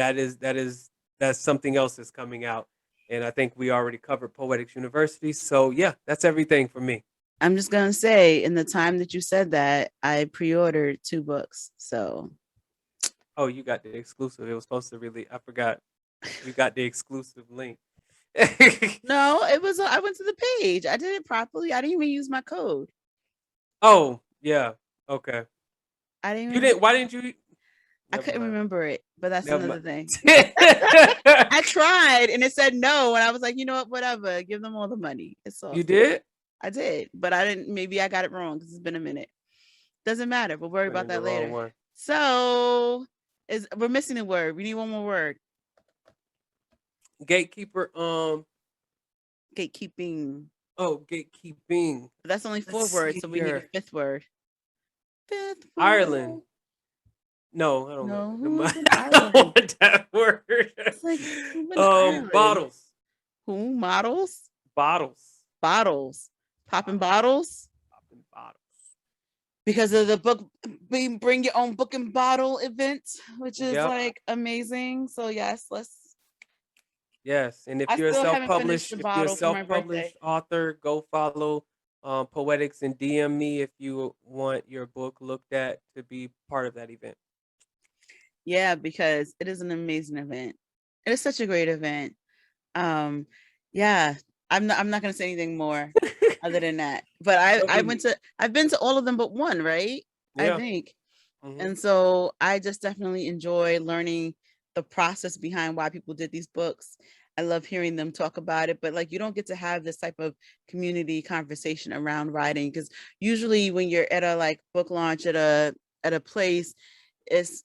something else that's coming out. And I think we already covered Poetics University. So yeah, that's everything for me. I'm just gonna say, in the time that you said that, I pre-ordered 2 books. So Oh, you got the exclusive. It was supposed to really, I forgot. You got the exclusive link. no, it was. I went to the page. I did it properly. I didn't even use my code. Oh, yeah. Okay. I didn't You even. didn't why didn't you I never couldn't mind. remember it, but that's Never another mind. thing. I tried, and it said no, and I was like, you know what? Whatever. Give them all the money. It's all. You did? I did, but I didn't. Maybe I got it wrong because it's been a minute. Doesn't matter. We'll worry Put about in the that wrong later. one. So, we're missing a word. We need one more word. Gatekeeper, Gatekeeping. gatekeeping. But that's only Let's 4 words, see so we need a here. 5th word. Fifth Ireland. word. No, I don't want No, who lives that. in I don't Ireland? want that word. It's like, who been to Ireland? Bottles. Who models? Bottles. Bottles. Popping bottles. Popping bottles. Because of the book, bring your own book and bottle event, which is Yep. like amazing. So yes, Yes, and I if you're a still haven't finished self-published, the if you're a bottle for my birthday. self-published author, go follow Poetics and DM me if you want your book looked at to be part of that event. Yeah, because it is an amazing event. It is such a great event. Um, yeah, I'm not gonna say anything more other than that. But I've been to all of them but one, right? I Yeah. think. Hmm. And so I just definitely enjoy learning the process behind why people did these books. I love hearing them talk about it, but like you don't get to have this type of community conversation around writing because usually when you're at a like book launch at a place, it's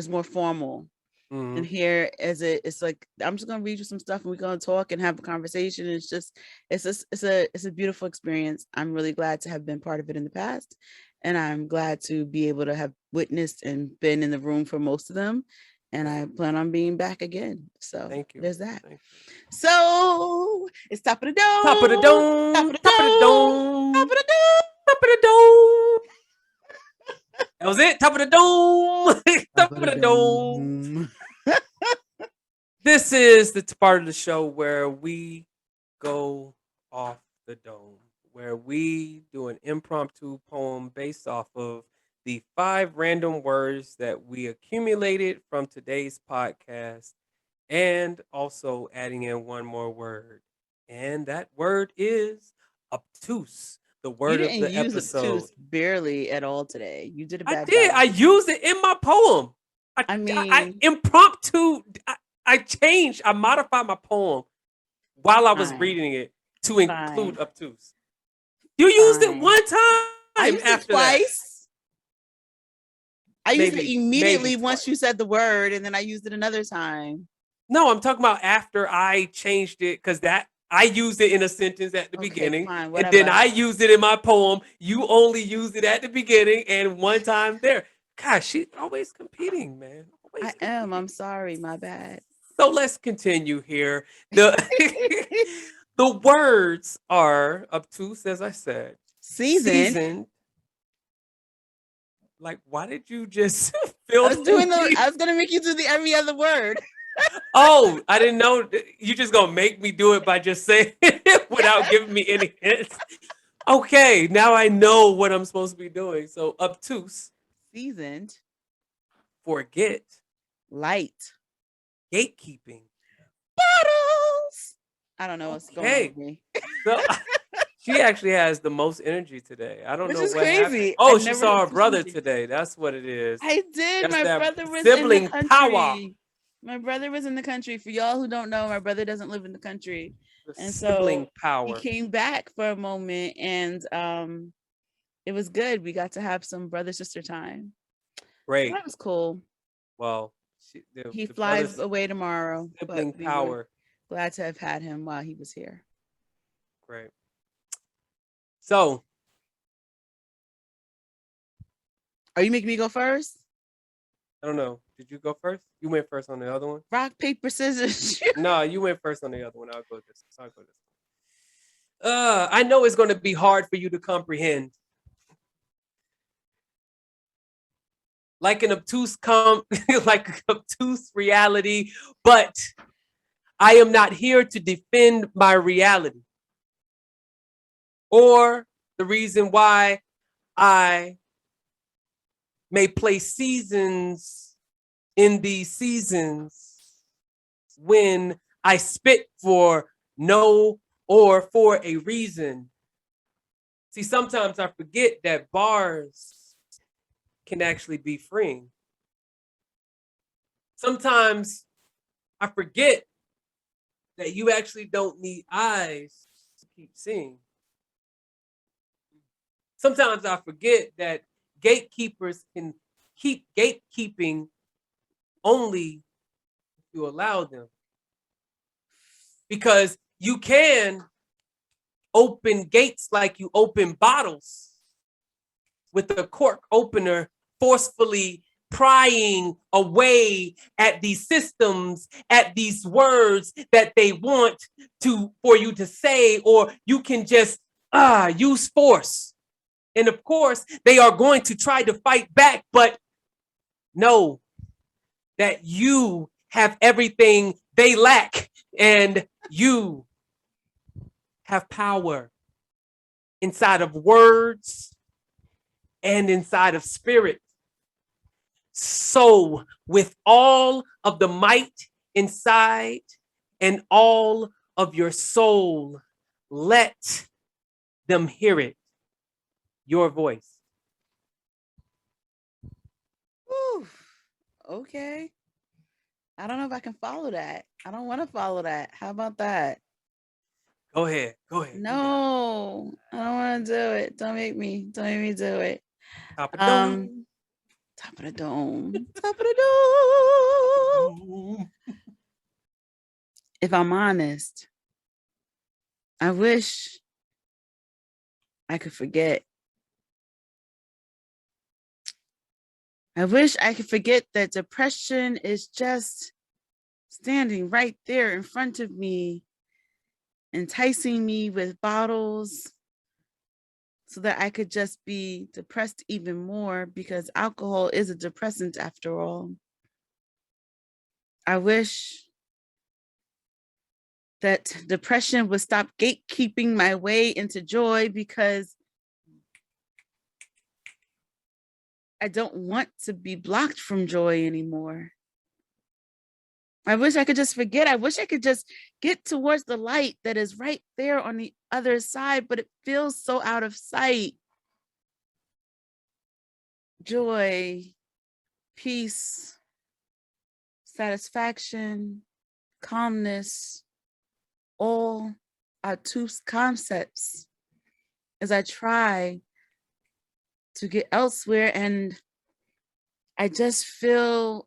more formal. And Hmm. here as it's like I'm just gonna read you some stuff and we're gonna talk and have a conversation. It's a beautiful experience. I'm really glad to have been part of it in the past, and I'm glad to be able to have witnessed and been in the room for most of them. And I plan on being back again. So Thank you. there's that. Thank you. So it's top of the Top of the dome, top of dome. the Top of the dome, top dome. of the dome, Top of the dome. That was it. Top of the dome. top Top of of the the dome. dome. This is the part of the show where we go off the dome, where we do an impromptu poem based off of the 5 random words that we accumulated from today's podcast, and also adding in one more word. And that word is obtuse, the You word of didn't the use episode. obtuse barely at all today. You did a I bad did. job. I used it in my poem. I I mean, impromptu. I changed. I modified my poem while I was fine, reading it to include fine, obtuse. You used it fine. one I time used it after that. twice. I used it maybe immediately once twice. you said the word, and then I used it another time. No, I'm talking about after I changed it, because that I used it in a sentence at the Okay, beginning, fine, and then whatever. I used it in my poem. You only used it at the beginning and one time there. Gosh, she's always competing, man. I Always am. competing. I'm sorry. My bad. So let's continue here. The the words are obtuse, as I said, Seasoned. seasoned. Like, why did you just I fill was in doing the. the I was gonna make you do the every other word. Oh, I didn't know. You just gonna make me do it by just saying it Yeah. without giving me any hints. Okay, now I know what I'm supposed to be doing. So obtuse, Seasoned. forget, Light. gatekeeping. Bottles. I don't know what's going on with Okay, me, so she actually has the most energy today. I don't which know is what happened. crazy. I Oh, she never saw have her too much brother energy. today. That's what it is. I did. That's My that brother was in the sibling power. country. My brother was in the country. For y'all who don't know, my brother doesn't live in the country. The And so sibling he power. came back for a moment, and it was good. We got to have some brother sister time. So Great. that was cool. Well, He the flies brother's away tomorrow, but sibling we were power. glad to have had him while he was here. Great. So Are you making me go first? I don't know. Did you go first? You went first on the other one. Rock, paper, scissors. shoot. No, you went first on the other one. I'll go this. I'll go this. I know it's going to be hard for you to comprehend. Like an obtuse like an obtuse reality, but I am not here to defend my reality or the reason why I may place seasons in these seasons when I spit for no or for a reason. See, sometimes I forget that bars can actually be freeing. Sometimes I forget that you actually don't need eyes to keep seeing. Sometimes I forget that gatekeepers can keep gatekeeping only if you allow them. Because you can open gates like you open bottles with a cork opener, forcefully prying away at these systems, at these words that they want to for you to say, or you can just use force. And of course, they are going to try to fight back, but know that you have everything they lack, and you have power inside of words and inside of spirit. So, with all of the might inside and all of your soul, let them hear it, your voice. Whew. Okay. I don't know if I can follow that. I don't want to follow that. How about that? Go ahead. Go ahead. You got it. No, I don't want to do it. Don't make me. Don't make me do it. Top of the Um, dome. top of the dome. Top of the dome. Dome. If I'm honest, I wish I could forget. I wish I could forget that depression is just standing right there in front of me, enticing me with bottles so that I could just be depressed even more because alcohol is a depressant after all. I wish that depression would stop gatekeeping my way into joy because I don't want to be blocked from joy anymore. I wish I could just forget. I wish I could just get towards the light that is right there on the other side, but it feels so out of sight. Joy, peace, satisfaction, calmness, all are two concepts as I try to get elsewhere. And I just feel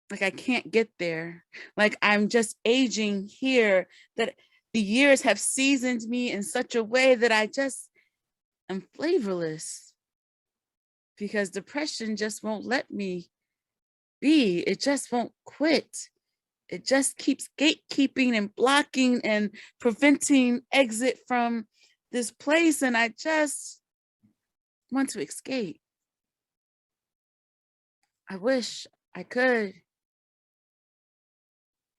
like I can't get there. Like I'm just aging here, that the years have seasoned me in such a way that I just am flavorless because depression just won't let me be. It just won't quit. It just keeps gatekeeping and blocking and preventing exit from this place. And I just want to escape. I wish I could.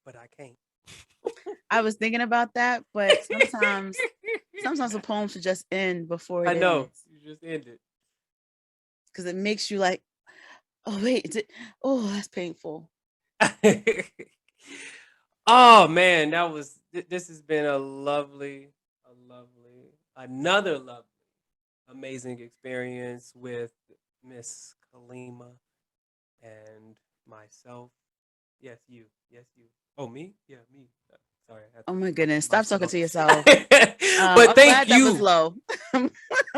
But I can't. I was thinking about that, but sometimes a poem should just end before I it know. ends. You just ended. Because it makes you like, oh wait, oh, that's painful. Oh man, this has been another lovely, amazing experience with Miss Kalima and myself. Yes, you. Yes, you. Oh, me? Yeah, me. Sorry, I had Oh to my look goodness, at stop talking myself. to yourself. But I'm thank glad that was you. low. I'm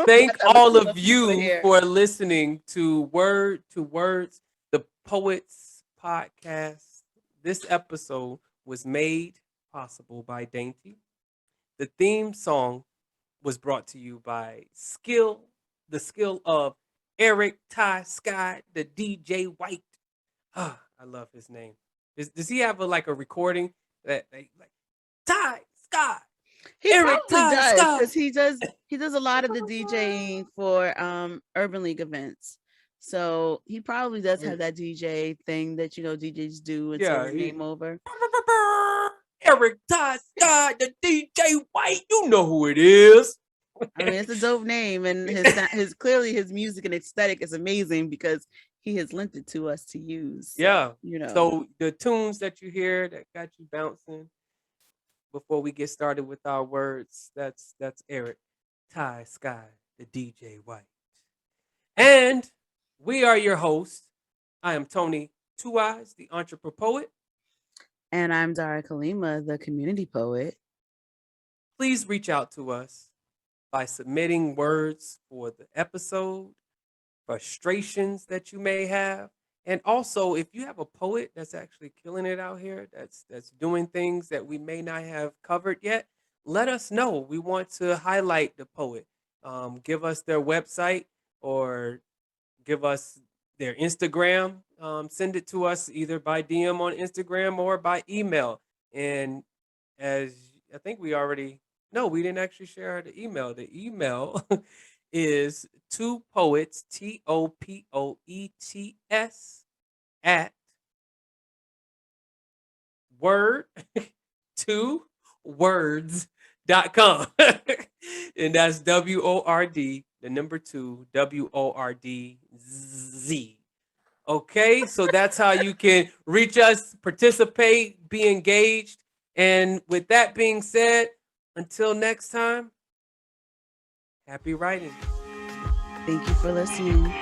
Thank glad that was all low of for people to you hear. for listening to Word2Words, the Poets Podcast. This episode was made possible by Dainty. The theme song was brought to you by the skill of Eric Ty Scott, the DJ White. Ah, I love his name. Does he have a recording that like Ty Scott, He Eric probably Ty does Scott? because he does a lot of the DJing for Urban League events. So he probably does have that DJ thing that DJs do and say Yeah, their name over. Eric Ty Scott, the DJ White. You know who it is. I mean, it's a dope name, and his clearly his music and aesthetic is amazing because he has lent it to us to use. So, Yeah. So the tunes that you hear that got you bouncing before we get started with our words, that's Eric Ty Sky, the DJ White. And we are your hosts. I am Tony Two Eyes, the entrepreneur poet. And I'm Dara Kalima, the community poet. Please reach out to us by submitting words for the episode, frustrations that you may have. And also, if you have a poet that's actually killing it out here, that's doing things that we may not have covered yet, let us know. We want to highlight the poet. Give us their website or give us their Instagram. Send it to us either by DM on Instagram or by email. And as I think we already no, we didn't actually share the email. The email is two poets TOPOETS at word two words.com. And that's WORD, the number two, WORDZ. Okay, so that's how you can reach us, participate, be engaged. And with that being said, until next time, happy writing. Thank you for listening.